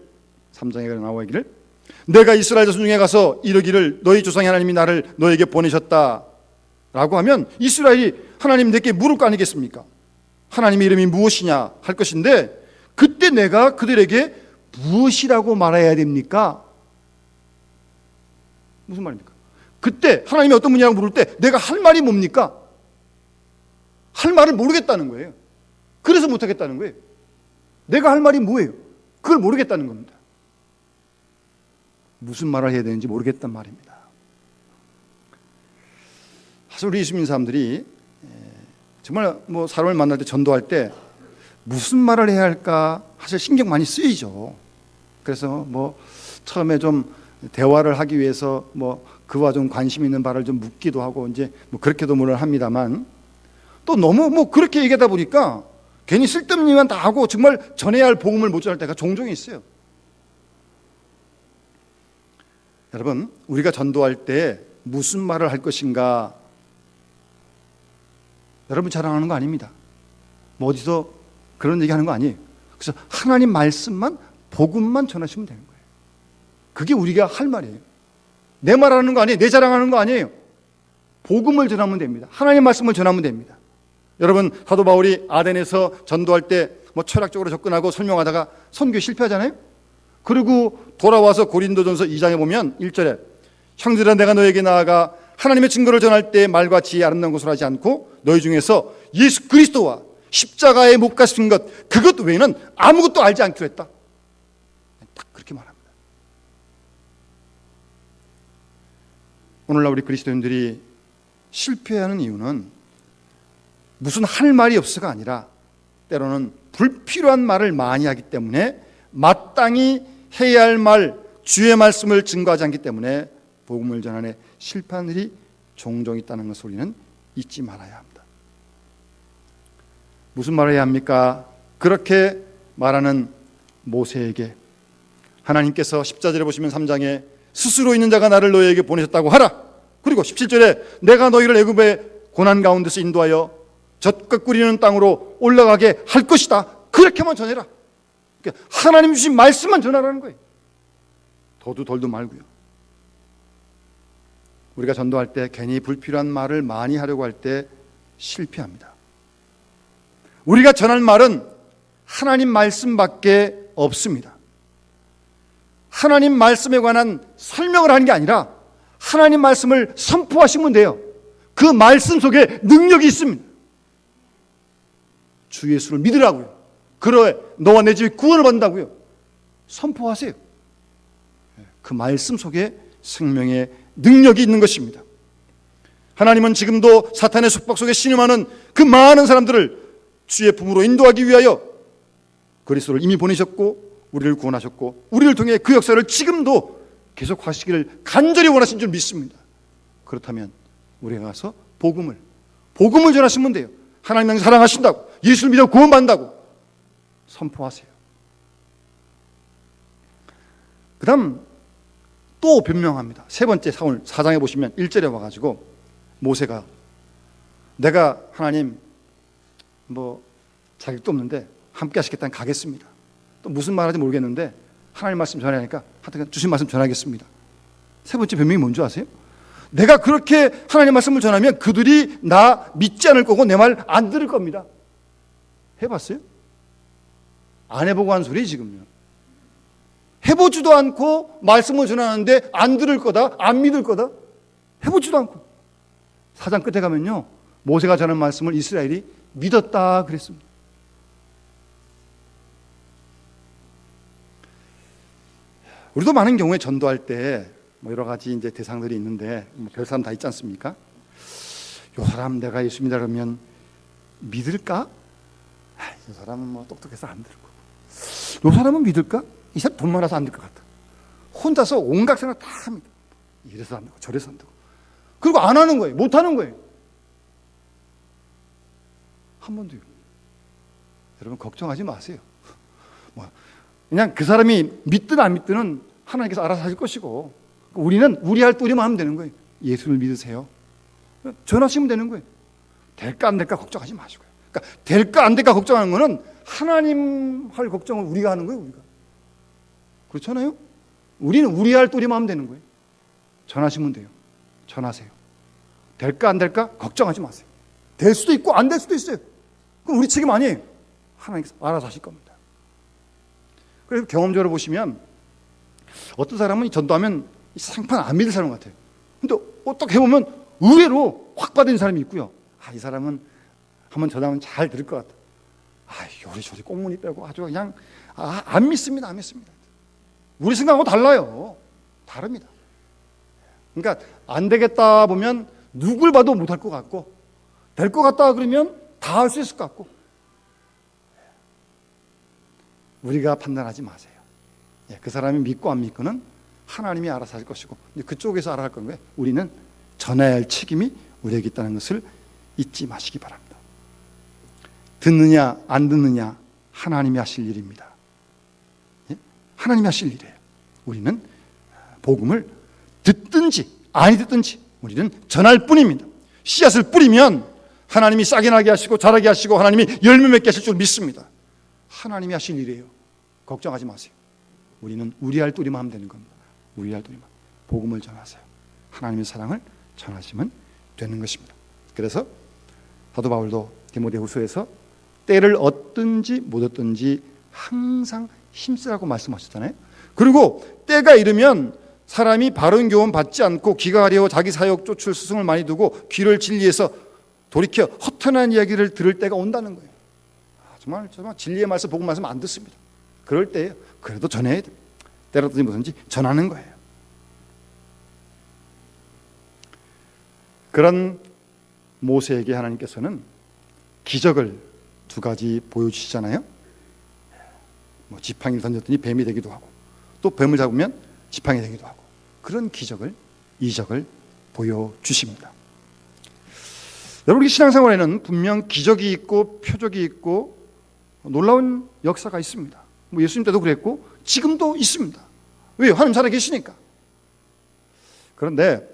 3장에 나오기를 내가 이스라엘 자손 중에 가서 이르기를 너희 조상의 하나님이 나를 너에게 보내셨다 라고 하면 이스라엘이 하나님 내게 물을 거 아니겠습니까? 하나님의 이름이 무엇이냐 할 것인데 그때 내가 그들에게 무엇이라고 말해야 됩니까? 무슨 말입니까? 그때 하나님이 어떤 분이라고 물을 때 내가 할 말이 뭡니까? 할 말을 모르겠다는 거예요. 그래서 못하겠다는 거예요. 내가 할 말이 뭐예요? 그걸 모르겠다는 겁니다. 무슨 말을 해야 되는지 모르겠단 말입니다. 사실 우리 예수 믿는 사람들이 정말 사람을 만날 때 전도할 때 무슨 말을 해야 할까 사실 신경 많이 쓰이죠. 그래서 처음에 좀 대화를 하기 위해서 그와 좀 관심 있는 바를 좀 묻기도 하고 이제 그렇게도 물을 합니다만 또 너무 그렇게 얘기하다 보니까 괜히 쓸데없는 일만 다 하고 정말 전해야 할 복음을 못 전할 때가 종종 있어요. 여러분, 우리가 전도할 때 무슨 말을 할 것인가 여러분 자랑하는 거 아닙니다. 어디서 그런 얘기하는 거 아니에요. 그래서 하나님 말씀만 복음만 전하시면 되는 거예요. 그게 우리가 할 말이에요. 내 말하는 거 아니에요. 내 자랑하는 거 아니에요. 복음을 전하면 됩니다. 하나님 말씀을 전하면 됩니다. 여러분, 사도 바울이 아덴에서 전도할 때 철학적으로 접근하고 설명하다가 선교에 실패하잖아요. 그리고 돌아와서 고린도전서 2장에 보면 1절에 형제들아 내가 너에게 나아가 하나님의 증거를 전할 때 말과 지혜 아름다운 것을 하지 않고 너희 중에서 예수 그리스도와 십자가에 못 가신 것 그것 외에는 아무것도 알지 않기로 했다. 딱 그렇게 말합니다. 오늘날 우리 그리스도인들이 실패하는 이유는 무슨 할 말이 없어가 아니라 때로는 불필요한 말을 많이 하기 때문에 마땅히 해야 할 말, 주의 말씀을 증거하지 않기 때문에 복음을 전하는 실패한 일이 종종 있다는 것을 우리는 잊지 말아야 합니다. 무슨 말을 해야 합니까? 그렇게 말하는 모세에게 하나님께서 14절에 보시면 3장에 스스로 있는 자가 나를 너희에게 보내셨다고 하라. 그리고 17절에 내가 너희를 애굽의 고난 가운데서 인도하여 젖과 꿀이는 땅으로 올라가게 할 것이다. 그렇게만 전해라. 그러니까 하나님 주신 말씀만 전하라는 거예요. 더도 덜도 말고요. 우리가 전도할 때 괜히 불필요한 말을 많이 하려고 할 때 실패합니다. 우리가 전할 말은 하나님 말씀밖에 없습니다. 하나님 말씀에 관한 설명을 하는 게 아니라 하나님 말씀을 선포하시면 돼요. 그 말씀 속에 능력이 있습니다. 주 예수를 믿으라고요. 그러해 너와 내 집이 구원을 받는다고요. 선포하세요. 그 말씀 속에 생명의 능력이 있는 것입니다. 하나님은 지금도 사탄의 속박 속에 신음하는 그 많은 사람들을 주의 품으로 인도하기 위하여 그리스도를 이미 보내셨고 우리를 구원하셨고 우리를 통해 그 역사를 지금도 계속하시기를 간절히 원하신 줄 믿습니다. 그렇다면 우리가 가서 복음을 전하시면 돼요. 하나님을 사랑하신다고, 예수를 믿어 구원받는다고 선포하세요. 그 다음 또 변명합니다. 세 번째 사울 4장에 보시면 1절에 와가지고 모세가 내가 하나님 자격도 없는데 함께 하시겠다는 가겠습니다. 또 무슨 말하지 모르겠는데 하나님 말씀 전하니까 하여튼 주신 말씀 전하겠습니다. 세 번째 변명이 뭔지 아세요? 내가 그렇게 하나님 말씀을 전하면 그들이 나 믿지 않을 거고 내 말 안 들을 겁니다. 해봤어요? 안 해보고 한 소리 지금요. 해보지도 않고 말씀을 전하는데 안 들을 거다, 안 믿을 거다. 해보지도 않고. 4장 끝에 가면요, 모세가 전한 말씀을 이스라엘이 믿었다 그랬습니다. 우리도 많은 경우에 전도할 때 여러 가지 이제 대상들이 있는데 별 사람 다 있지 않습니까? 요 사람 내가 예수 믿으라 그러면 믿을까? 이 사람은 똑똑해서 안 들을 거고. 요 사람은 믿을까? 이 사람 돈 많아서 안 될 것 같다. 혼자서 온갖 생각 다 합니다. 이래서 안 되고 저래서 안 되고. 그리고 안 하는 거예요. 못 하는 거예요. 한 번도요. 여러분 걱정하지 마세요. 그냥 그 사람이 믿든 안 믿든은 하나님께서 알아서 하실 것이고 우리는 우리 할 도리만 하면 되는 거예요. 예수를 믿으세요. 전하시면 되는 거예요. 될까 안 될까 걱정하지 마시고요. 그러니까 될까 안 될까 걱정하는 거는 하나님 할 걱정을 우리가 하는 거예요. 우리가. 그렇잖아요. 우리는 우리 할 도리만 하면 되는 거예요. 전하시면 돼요. 전하세요. 될까 안 될까 걱정하지 마세요. 될 수도 있고 안 될 수도 있어요. 그럼 우리 책임 아니에요. 하나님께서 알아서 하실 겁니다. 그래서 경험적으로 보시면 어떤 사람은 전도하면 상판 안 믿을 사람 같아요. 근데 어떻게 해보면 의외로 확 받은 사람이 있고요. 이 사람은 한번 전하면 잘 들을 것 같다. 요리조리 꽁무니 빼고 아주 그냥 안 믿습니다. 안 믿습니다. 우리 생각하고 달라요. 다릅니다. 그러니까 안 되겠다 보면 누굴 봐도 못할 것 같고 될 것 같다 그러면 다 할 수 있을 것 같고 우리가 판단하지 마세요. 그 사람이 믿고 안 믿고는 하나님이 알아서 할 것이고 그쪽에서 알아서 할 건데 우리는 전해야 할 책임이 우리에게 있다는 것을 잊지 마시기 바랍니다. 듣느냐 안 듣느냐 하나님이 하실 일입니다. 하나님이 하실 일이에요. 우리는 복음을 듣든지 아니 듣든지 우리는 전할 뿐입니다. 씨앗을 뿌리면 하나님이 싸게 나게 하시고 자라게 하시고 하나님이 열매 맺게 하실 줄 믿습니다. 하나님이 하실 일이에요. 걱정하지 마세요. 우리는 우리 할 도리만 하면 되는 겁니다. 우리 할 도리만. 복음을 전하세요. 하나님의 사랑을 전하시면 되는 것입니다. 그래서 사도 바울도 디모데후서에서 때를 얻든지 못 얻든지 항상 힘쓰라고 말씀하셨잖아요. 그리고 때가 이르면 사람이 바른 교훈 받지 않고 귀가 가려 자기 사역 쫓을 스승을 많이 두고 귀를 진리에서 돌이켜 허탄한 이야기를 들을 때가 온다는 거예요. 정말 진리의 말씀, 복음 말씀 안 듣습니다. 그럴 때에 그래도 전해야 돼요. 때로든지 뭐든지 전하는 거예요. 그런 모세에게 하나님께서는 기적을 두 가지 보여주시잖아요. 뭐 지팡이를 던졌더니 뱀이 되기도 하고, 또 뱀을 잡으면 지팡이 되기도 하고, 그런 기적을, 이적을 보여주십니다. 여러분, 우리 신앙생활에는 분명 기적이 있고 표적이 있고 놀라운 역사가 있습니다. 뭐 예수님 때도 그랬고 지금도 있습니다. 왜요? 하나님 살아계시니까. 그런데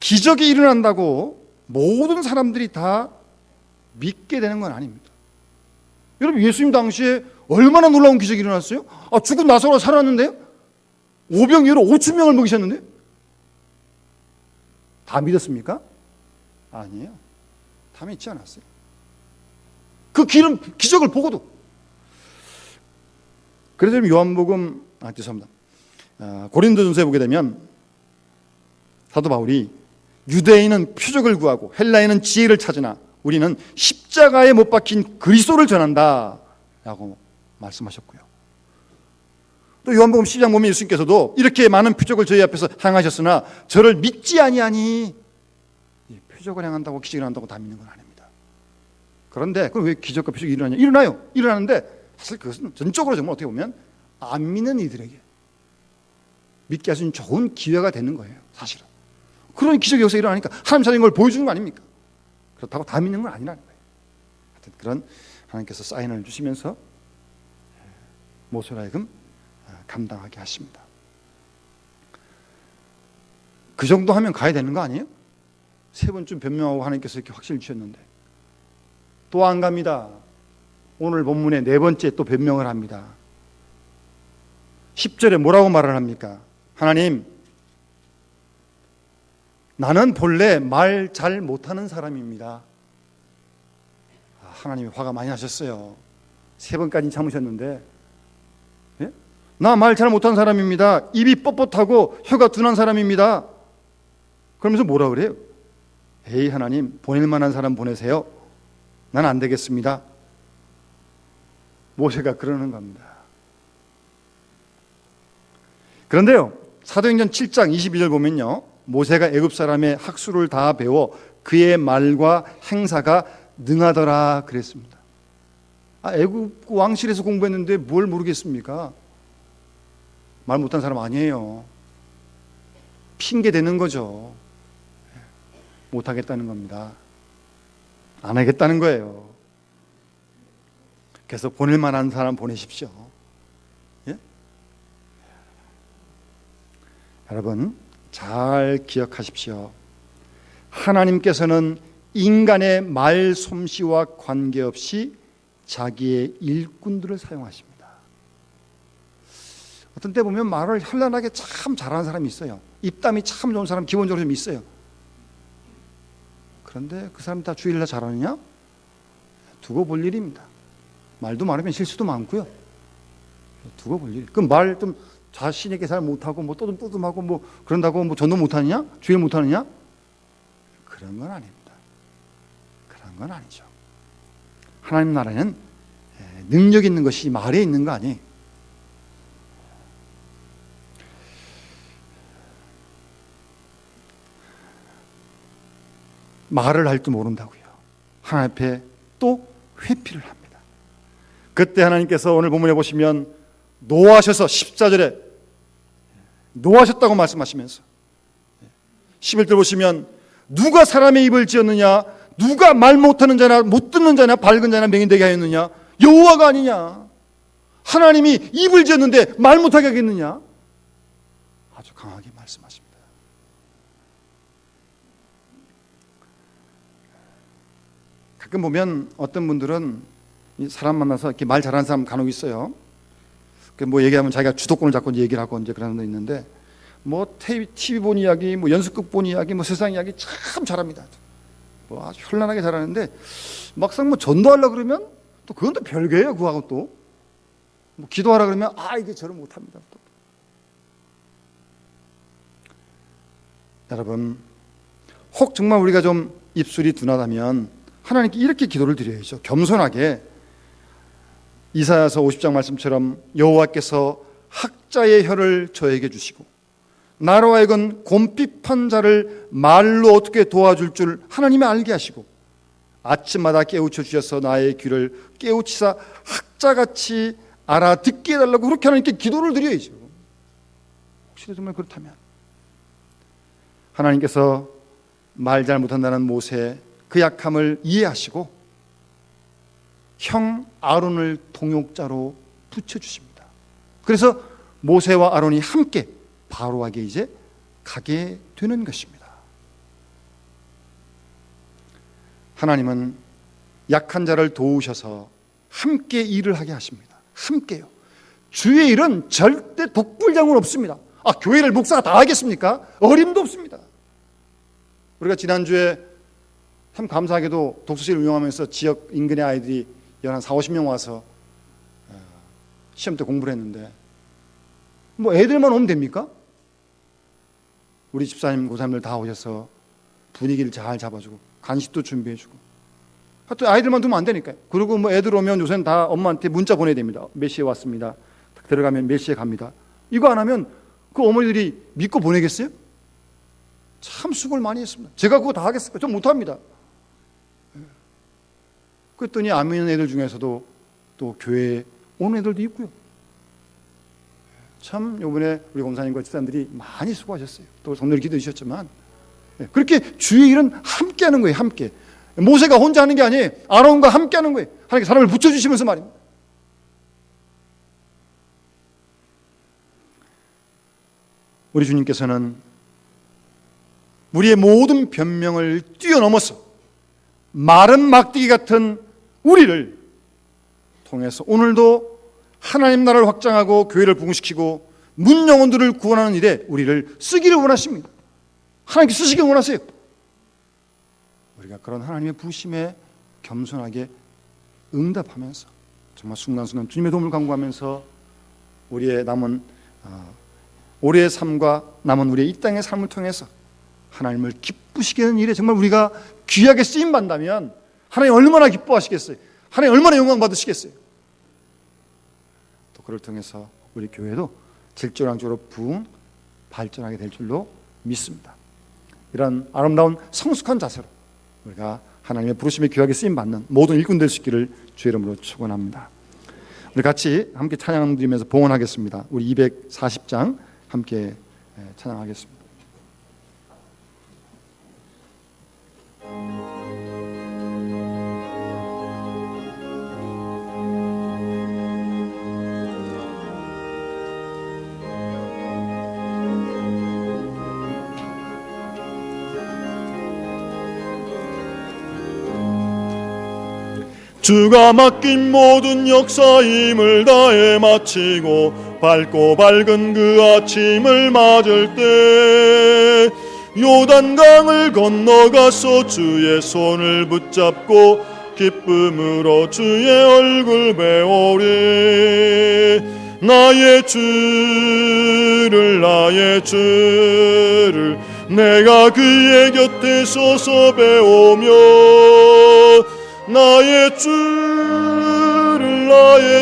기적이 일어난다고 모든 사람들이 다 믿게 되는 건 아닙니다. 여러분, 예수님 당시에 얼마나 놀라운 기적이 일어났어요? 죽은 나사로가 살았는데요? 오병이어로 5천 명을 먹이셨는데? 다 믿었습니까? 아니에요. 다 믿지 않았어요. 그 기적을 보고도. 그래서 요한복음, 죄송합니다. 고린도전서에 보게 되면 사도 바울이 유대인은 표적을 구하고 헬라인은 지혜를 찾으나 우리는 십자가에 못 박힌 그리스도를 전한다 라고 말씀하셨고요. 또 요한복음 12장 보면 예수님께서도 이렇게 많은 표적을 저희 앞에서 행하셨으나 저를 믿지 아니하니, 표적을 행한다고 기적을 한다고 다 믿는 건 아닙니다. 그런데 그럼 왜 기적과 표적이 일어나냐? 일어나요. 일어나는데 사실 그것은 전적으로 정말 어떻게 보면 안 믿는 이들에게 믿게 할 수 있는 좋은 기회가 되는 거예요. 사실은. 그런 기적이 여기서 일어나니까 하나님 살아있는 걸 보여주는 거 아닙니까? 그렇다고 다 믿는 건 아니라는 거예요. 하여튼 그런 하나님께서 사인을 주시면서 모세로 하여금 감당하게 하십니다. 그 정도 하면 가야 되는 거 아니에요? 3번쯤 변명하고 하나님께서 이렇게 확신을 주셨는데 또 안 갑니다. 오늘 본문의 4번째 또 변명을 합니다. 10절에 뭐라고 말을 합니까? 하나님, 나는 본래 말 잘 못하는 사람입니다. 하나님이 화가 많이 나셨어요. 3번까지 참으셨는데, 예? 나 말 잘 못하는 사람입니다. 입이 뻣뻣하고 혀가 둔한 사람입니다. 그러면서 뭐라 그래요? 에이, 하나님, 보낼 만한 사람 보내세요. 난 안 되겠습니다. 모세가 그러는 겁니다. 그런데요, 사도행전 7장 22절 보면요, 모세가 애굽 사람의 학수를 다 배워 그의 말과 행사가 능하더라 그랬습니다. 애굽 왕실에서 공부했는데 뭘 모르겠습니까? 말 못한 사람 아니에요. 핑계 대는 거죠. 못하겠다는 겁니다. 안 하겠다는 거예요. 그래서 보낼 만한 사람 보내십시오. 예? 여러분, 잘 기억하십시오. 하나님께서는 인간의 말 솜씨와 관계없이 자기의 일꾼들을 사용하십니다. 어떤 때 보면 말을 현란하게 참 잘하는 사람이 있어요. 입담이 참 좋은 사람 기본적으로 좀 있어요. 그런데 그 사람이 다 주일날 잘하느냐? 두고 볼 일입니다. 말도 많으면 실수도 많고요. 두고 볼 일. 그 말 좀 자신에게 잘 못하고 뭐 떠듬떠듬하고 뭐 그런다고 뭐 전도 못하느냐? 주일 못하느냐? 그런 건 아닙니다. 그런 건 아니죠. 하나님 나라는 능력 있는 것이 말에 있는 거 아니에요. 말을 할 줄 모른다고요. 하나님 앞에 또 회피를 합니다. 그때 하나님께서 오늘 본문에 보시면 노하셔서 14절에 노하셨다고 말씀하시면서 11절 보시면 누가 사람의 입을 지었느냐, 누가 말 못하는 자나 못 듣는 자나 밝은 자나 맹인되게 하였느냐, 여호와가 아니냐. 하나님이 입을 지었는데 말 못하게 하겠느냐. 아주 강하게 말씀하십니다. 가끔 보면 어떤 분들은 사람 만나서 이렇게 말 잘하는 사람 간혹 있어요. 뭐 얘기하면 자기가 주도권을 잡고 얘기를 하고 이제 그런 분 있는데, 뭐 TV 본 이야기, 뭐 연습극 본 이야기, 뭐 세상 이야기 참 잘합니다. 뭐 아주 현란하게 잘하는데 막상 뭐 전도하려 그러면 또 그건 또 별개예요. 그거하고 또 뭐 기도하라 그러면 이게 저를 못합니다. 또. 여러분, 혹 정말 우리가 좀 입술이 둔하다면 하나님께 이렇게 기도를 드려야죠. 겸손하게. 이사야서 50장 말씀처럼 여호와께서 학자의 혀를 저에게 주시고 나로 하여금 곰핍한 자를 말로 어떻게 도와줄 줄 하나님이 알게 하시고 아침마다 깨우쳐 주셔서 나의 귀를 깨우치사 학자같이 알아듣게 해달라고 그렇게 하나님께 기도를 드려야죠. 혹시 정말 그렇다면 하나님께서 말 잘 못한다는 모세 그 약함을 이해하시고 형 아론을 동역자로 붙여주십니다. 그래서 모세와 아론이 함께 바로에게 이제 가게 되는 것입니다. 하나님은 약한 자를 도우셔서 함께 일을 하게 하십니다. 함께요. 주의 일은 절대 독불장은 없습니다. 교회를 목사가 다 하겠습니까? 어림도 없습니다. 우리가 지난주에 참 감사하게도 독서실을 운영하면서 지역 인근의 아이들이 한 40-50명 와서 시험 때 공부를 했는데 뭐 애들만 오면 됩니까? 우리 집사님, 고사님들 다 오셔서 분위기를 잘 잡아주고 간식도 준비해주고 하여튼 아이들만 두면 안 되니까요. 그리고 뭐 애들 오면 요새는 다 엄마한테 문자 보내야 됩니다. 몇 시에 왔습니다. 들어가면 몇 시에 갑니다. 이거 안 하면 그 어머니들이 믿고 보내겠어요? 참 수고를 많이 했습니다. 제가 그거 다 하겠습니까? 좀 못합니다. 그랬더니 안 믿는 애들 중에서도 또 교회에 오는 애들도 있고요. 참 이번에 우리 검사님과 집사님들이 많이 수고하셨어요. 또 성도를 기도해 주셨지만 그렇게 주의 일은 함께 하는 거예요. 함께. 모세가 혼자 하는 게 아니에요. 아론과 함께 하는 거예요. 하나님께 사람을 붙여주시면서 말입니다. 우리 주님께서는 우리의 모든 변명을 뛰어넘어서 마른 막대기 같은 우리를 통해서 오늘도 하나님 나라를 확장하고 교회를 부흥시키고 문 영혼들을 구원하는 일에 우리를 쓰기를 원하십니다. 하나님께 쓰시길 원하세요. 우리가 그런 하나님의 부심에 겸손하게 응답하면서 정말 순간순간 주님의 도움을 간구하면서 우리의 남은 올해의 삶과 남은 우리의 이 땅의 삶을 통해서 하나님을 기쁘시게 하는 일에 정말 우리가 귀하게 쓰임받는다면 하나님 얼마나 기뻐하시겠어요? 하나님 얼마나 영광 받으시겠어요? 또 그를 통해서 우리 교회도 질적으로 부흥 발전하게 될 줄로 믿습니다. 이런 아름다운 성숙한 자세로 우리가 하나님의 부르심에 귀하게 쓰임받는 모든 일꾼 될 수 있기를 주의 이름으로 축원합니다. 우리 같이 함께 찬양 드리면서 봉헌하겠습니다. 우리 240장 함께 찬양하겠습니다. 주가 맡긴 모든 역사임을 다해 마치고 밝고 밝은 그 아침을 맞을 때 요단강을 건너가서 주의 손을 붙잡고 기쁨으로 주의 얼굴 배우리. 나의 주를 내가 그의 곁에 서서 배우며 나의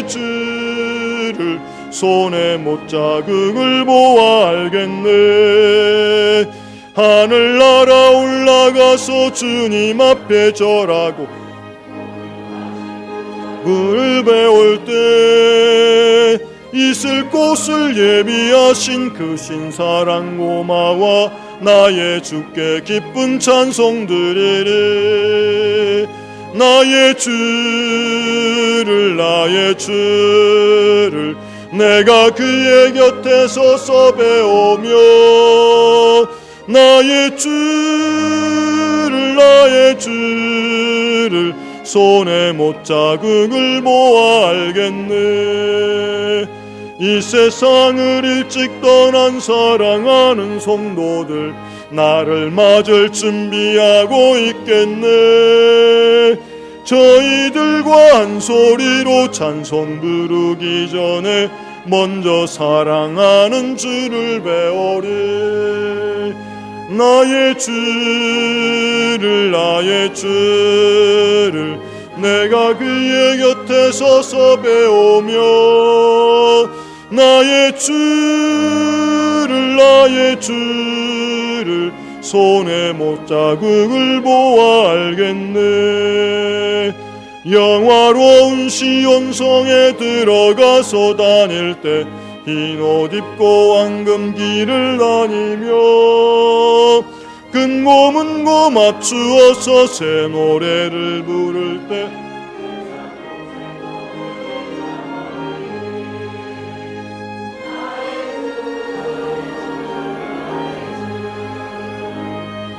주를 손에 못자국을 보아 알겠네. 하늘나라 올라가서 주님 앞에 절하고 을 배울 때 있을 곳을 예비하신 그 신사랑 고마워 나의 주께 기쁜 찬송 드리리. 나의 주를 내가 그의 곁에 서서 배우며 나의 주를 손에 못자국을 보아 알겠네. 이 세상을 일찍 떠난 사랑하는 성도들 나를 맞을 준비하고 있겠네. 저희들과 한 소리로 찬송 부르기 전에 먼저 사랑하는 주를 배우리. 나의 주를 내가 그의 곁에 서서 배우며 나의 주를 손에 못자국을 보아 알겠네. 영화로운 시온성에 들어가서 다닐 때 흰 옷 입고 황금길을 다니며 근고문고 맞추어서 새 노래를 부를 때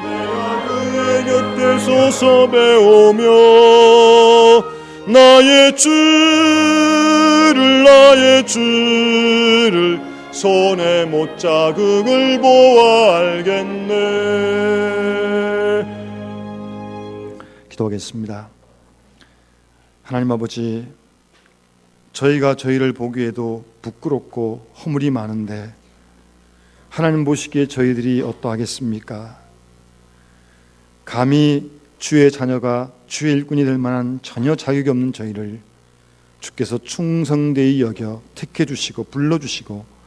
내가 그의 곁에 서서 배우며 나의 주를 손에 못자국을 보아 알겠네. 기도하겠습니다. 하나님 아버지, 저희가 저희를 보기에도 부끄럽고 허물이 많은데 하나님 보시기에 저희들이 어떠하겠습니까? 감히 주의 자녀가 주의 일꾼이 될 만한 전혀 자격이 없는 저희를 주께서 충성되이 여겨 택해 주시고 불러주시고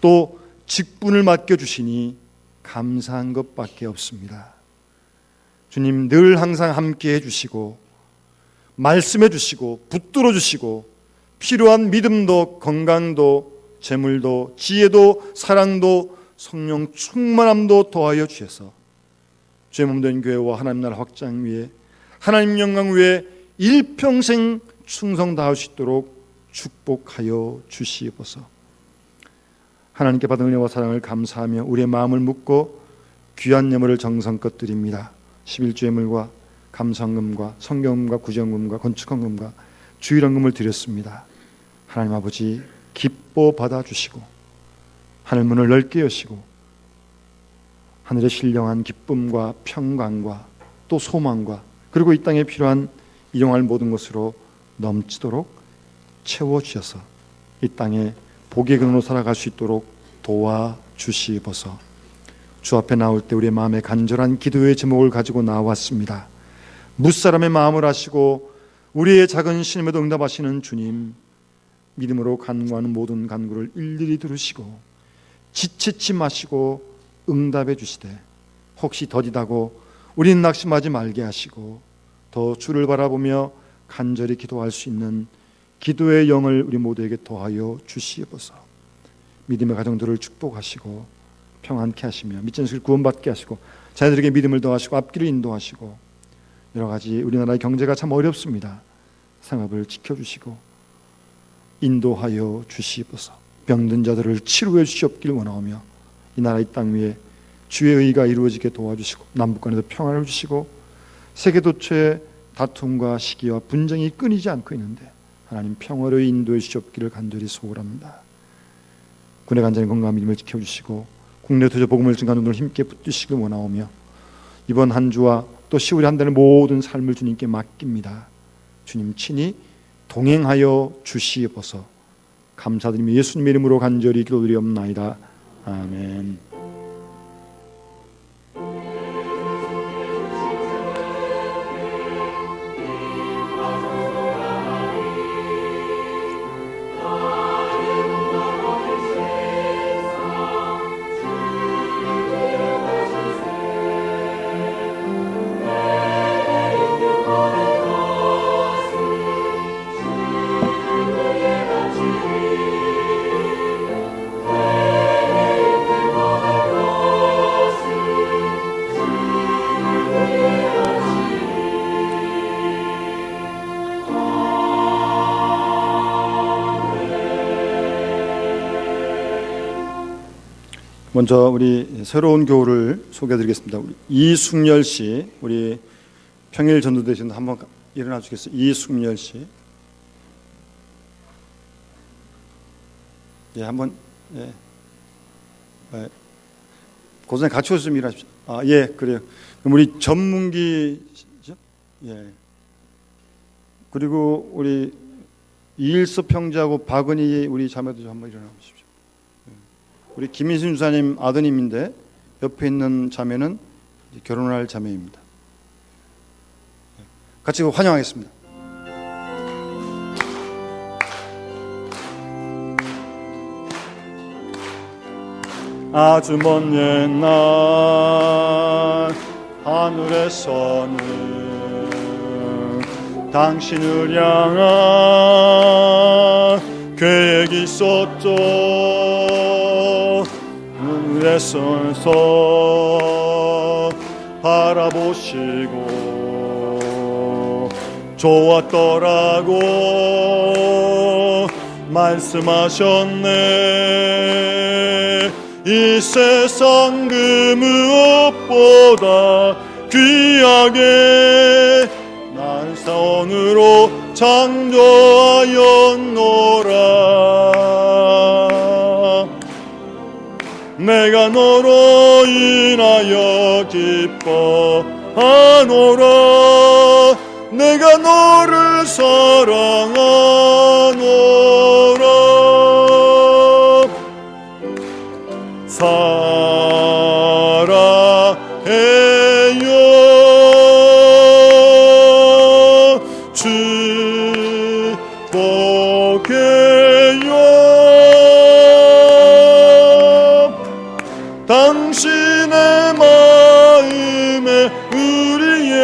또 직분을 맡겨주시니 감사한 것밖에 없습니다. 주님, 늘 항상 함께 해주시고 말씀해 주시고 붙들어 주시고 필요한 믿음도 건강도 재물도 지혜도 사랑도 성령 충만함도 더하여 주셔서 주의 몸된 교회와 하나님 나라 확장 위에 하나님 영광 위에 일평생 충성 다할 수 있도록 축복하여 주시옵소서. 하나님께 받은 은혜와 사랑을 감사하며 우리의 마음을 묻고 귀한 예물을 정성껏 드립니다. 11조예물과 감성금과 성경금과 구정금과 건축헌금과 주일헌금을 드렸습니다. 하나님 아버지 기뻐 받아주시고 하늘 문을 넓게 여시고 하늘의 신령한 기쁨과 평강과 또 소망과 그리고 이 땅에 필요한 이용할 모든 것으로 넘치도록 채워주셔서 이 땅에 복의 근원으로 살아갈 수 있도록 도와주시옵소서. 주 앞에 나올 때 우리의 마음에 간절한 기도의 제목을 가지고 나왔습니다. 무사람의 마음을 아시고 우리의 작은 신임에도 응답하시는 주님, 믿음으로 간구하는 모든 간구를 일일이 들으시고 지치지 마시고 응답해 주시되 혹시 더디다고 우리는 낙심하지 말게 하시고 더 주를 바라보며 간절히 기도할 수 있는 기도의 영을 우리 모두에게 더하여 주시옵소서. 믿음의 가정들을 축복하시고 평안케 하시며 믿지 않는 구원받게 하시고 자녀들에게 믿음을 더하시고 앞길을 인도하시고 여러 가지 우리나라의 경제가 참 어렵습니다. 상업을 지켜주시고 인도하여 주시옵소서. 병든 자들을 치료해 주시옵기를 원하오며 이 나라 이 땅 위에 주의 의가 이루어지게 도와주시고 남북 간에도 평안을 주시고 세계 도처의 다툼과 시기와 분쟁이 끊이지 않고 있는데 하나님 평화로 인도해 주시옵기를 간절히 소원합니다. 군의 간절히 건강한 믿음을 지켜주시고 국내 도저 복음을 증가하는 분들 힘께 붙드시길 원하오며 이번 한 주와 또 10월의 한 달의 모든 삶을 주님께 맡깁니다. 주님 친히 동행하여 주시옵소서. 감사드리며 예수님의 이름으로 간절히 기도드리옵나이다. 아멘. 먼저 우리 새로운 교우를 소개해드리겠습니다. 우리 이숙열 씨, 우리 평일 전도대신 한번 일어나 주겠어요. 이숙열 씨, 예, 한번 예, 고선생 같이 오셔서 좀 일하십시오. 아, 예, 그래요. 그럼 우리 전문기 씨죠? 예. 그리고 우리 이일섭 형제하고 박은희 우리 자매도 좀 한번 일어나 보십시오. 우리 김인순 주사님 아드님인데 옆에 있는 자매는 결혼할 자매입니다. 같이 환영하겠습니다. 아주 먼 옛날 하늘에서는 당신을 향한 계획이 있었죠. 하늘에서 바라보시고 좋았더라고 말씀하셨네. 이 세상 그 무엇보다 귀하게 날 사원으로 창조하였노라. 내가 너로 인하여 기뻐하노라. 내가 너를 사랑하노라. 사랑해요. 축복해요. 당신의 마음에 우리의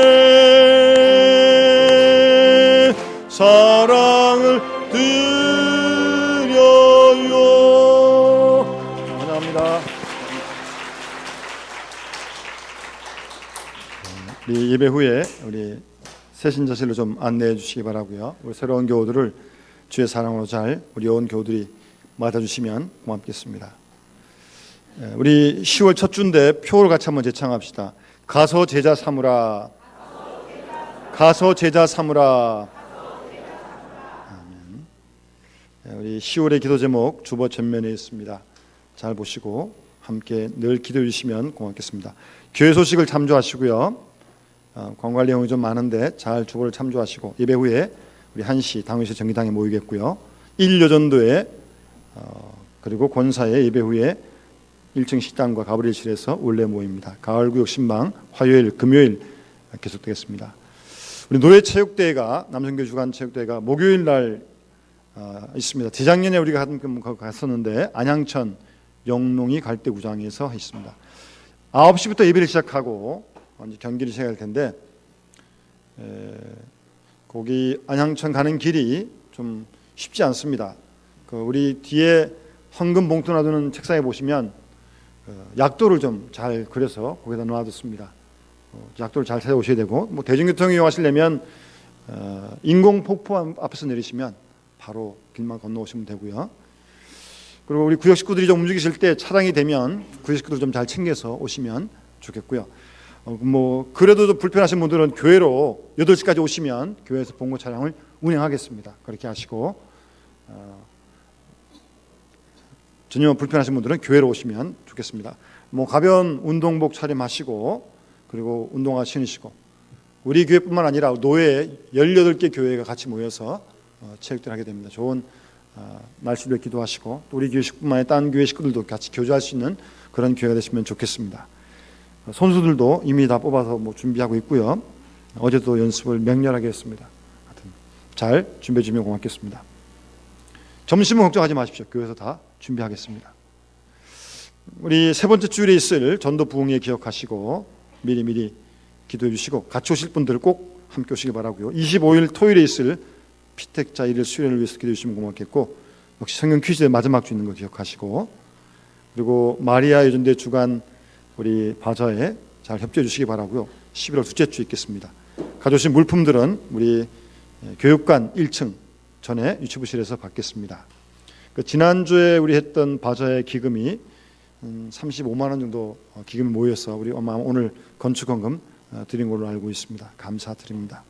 사랑을 드려요. 감사합니다. 우리 예배 후에 우리 새신자실로 좀 안내해 주시기 바라고요. 우리 새로운 교우들을 주의 사랑으로 잘 우리 온 교우들이 맡아주시면 고맙겠습니다. 우리 10월 첫 주인데 표를 같이 한번 제창합시다. 가서 제자 삼으라. 가서 제자 삼으라. 아멘. 우리 10월의 기도 제목 주보 전면에 있습니다. 잘 보시고 함께 늘 기도해 주시면 고맙겠습니다. 교회 소식을 참조하시고요. 관광 내용이 좀 많은데 잘 주보를 참조하시고 예배 후에 우리 1시 당회시 정기당에 모이겠고요. 1여전도에 그리고 권사의 예배 후에 1층 식당과 가브리엘실에서 원래 모입니다. 가을구역 신방 화요일 금요일 계속되겠습니다. 우리 노래체육대회가 남성교회 주간 체육대회가 목요일 날 있습니다. 재작년에 우리가 갔었는데 안양천 영롱이 갈대구장에서 있습니다. 9시부터 예배를 시작하고 이제 경기를 시작할 텐데 거기 안양천 가는 길이 좀 쉽지 않습니다. 우리 뒤에 헌금 봉투 놔두는 책상에 보시면 약도를 좀 잘 그려서 거기다 놔뒀습니다. 약도를 잘 찾아오셔야 되고 대중교통 이용하시려면 인공폭포 앞에서 내리시면 바로 길만 건너오시면 되고요. 그리고 우리 구역 식구들이 좀 움직이실 때 차량이 되면 구역 식구들 좀 잘 챙겨서 오시면 좋겠고요. 그래도 불편하신 분들은 교회로 8시까지 오시면 교회에서 봉고 차량을 운행하겠습니다. 그렇게 하시고 전혀 불편하신 분들은 교회로 오시면 좋겠습니다. 가벼운 운동복 차림하시고 그리고 운동화 신으시고 우리 교회뿐만 아니라 노회 18개 교회가 같이 모여서 체육대회를 하게 됩니다. 좋은 날씨를 기도하시고 또 우리 교회 식구뿐만 아니라 다른 교회 식구들도 같이 교제할 수 있는 그런 교회가 되시면 좋겠습니다. 선수들도 이미 다 뽑아서 준비하고 있고요. 어제도 연습을 맹렬하게 했습니다. 하여튼 잘 준비해 주면 고맙겠습니다. 점심은 걱정하지 마십시오. 교회에서 다 준비하겠습니다. 우리 세 번째 주일에 있을 전도 부흥회 기억하시고 미리 기도해 주시고 같이 오실 분들 꼭 함께 오시기 바라고요. 25일 토요일에 있을 피택자 1일 수련을 위해서 기도해 주시면 고맙겠고 역시 성경 퀴즈의 마지막 주 있는 거 기억하시고 그리고 마리아 여전대 주간 우리 바자에 잘 협조해 주시기 바라고요. 11월 둘째 주 있겠습니다. 가져오신 물품들은 우리 교육관 1층 전에 유치부실에서 받겠습니다. 지난주에 우리 했던 바자의 기금이 35만 원 정도 기금이 모여서 우리 오늘 건축헌금 드린 걸로 알고 있습니다. 감사드립니다.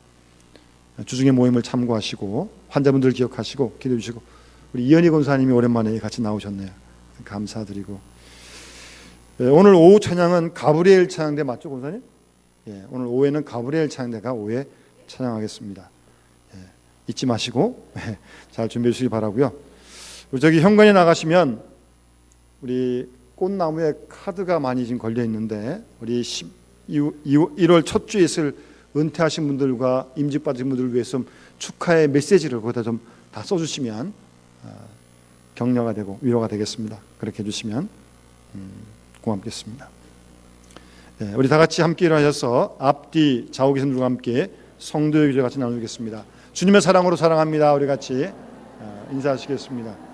주중에 모임을 참고하시고 환자분들 기억하시고 기도해 주시고 우리 이현희 권사님이 오랜만에 같이 나오셨네요. 감사드리고 오늘 오후 찬양은 가브리엘 찬양대 맞죠, 권사님? 오늘 오후에는 가브리엘 찬양대가 오후에 찬양하겠습니다. 잊지 마시고 잘 준비해 주시기 바라고요. 저기 현관에 나가시면 우리 꽃나무에 카드가 많이 지금 걸려 있는데 우리 1월 첫 주에 있을 은퇴하신 분들과 임직 받으신 분들을 위해서 축하의 메시지를 거기다 좀 다 써주시면 격려가 되고 위로가 되겠습니다. 그렇게 해주시면 고맙겠습니다. 네, 우리 다 같이 함께 일어나셔서 앞뒤 좌우 계신 분들과 함께 성도의 기도를 같이 나누겠습니다. 주님의 사랑으로 사랑합니다. 우리 같이 인사하시겠습니다.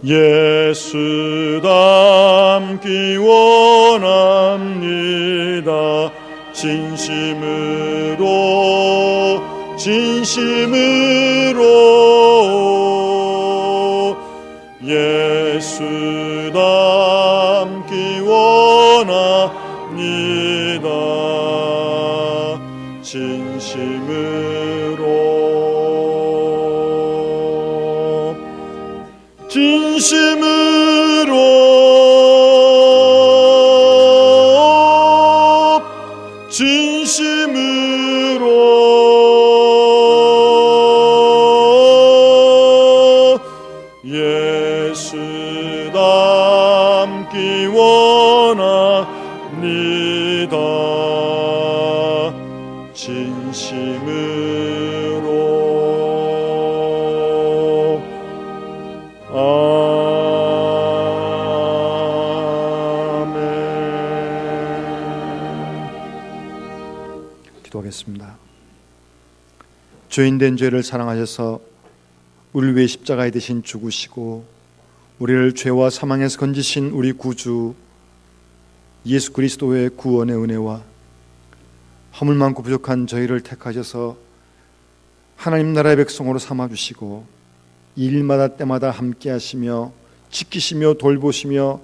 예수 닮기 원합니다. 진심으로 예수 닮기 원합니다. 예수 닮기 원합니다. 진심으로 아멘. 기도하겠습니다. 죄인된 죄를 사랑하셔서 우리를 위해 십자가에 대신 죽으시고 우리를 죄와 사망에서 건지신 우리 구주 예수 그리스도의 구원의 은혜와 허물 많고 부족한 저희를 택하셔서 하나님 나라의 백성으로 삼아주시고 이 일마다 때마다 함께 하시며 지키시며 돌보시며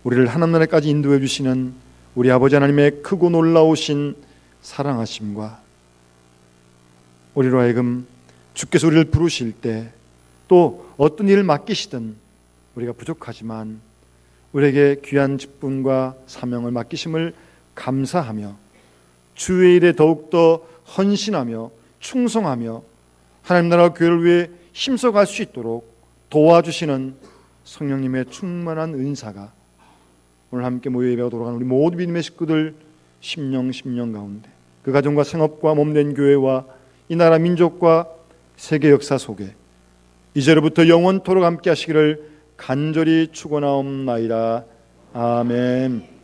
우리를 하나님 나라까지 인도해 주시는 우리 아버지 하나님의 크고 놀라우신 사랑하심과 우리로 하여금 주께서 우리를 부르실 때 또 어떤 일을 맡기시든 우리가 부족하지만 우리에게 귀한 직분과 사명을 맡기심을 감사하며 주의 일에 더욱더 헌신하며 충성하며 하나님 나라와 교회를 위해 힘써갈 수 있도록 도와주시는 성령님의 충만한 은사가 오늘 함께 모여 예배가 돌아가는 우리 모든 믿음의 식구들 심령 가운데 그 가정과 생업과 몸된 교회와 이 나라 민족과 세계 역사 속에 이제로부터 영원토록 함께 하시기를 간절히 축원하옵나이다. 아멘.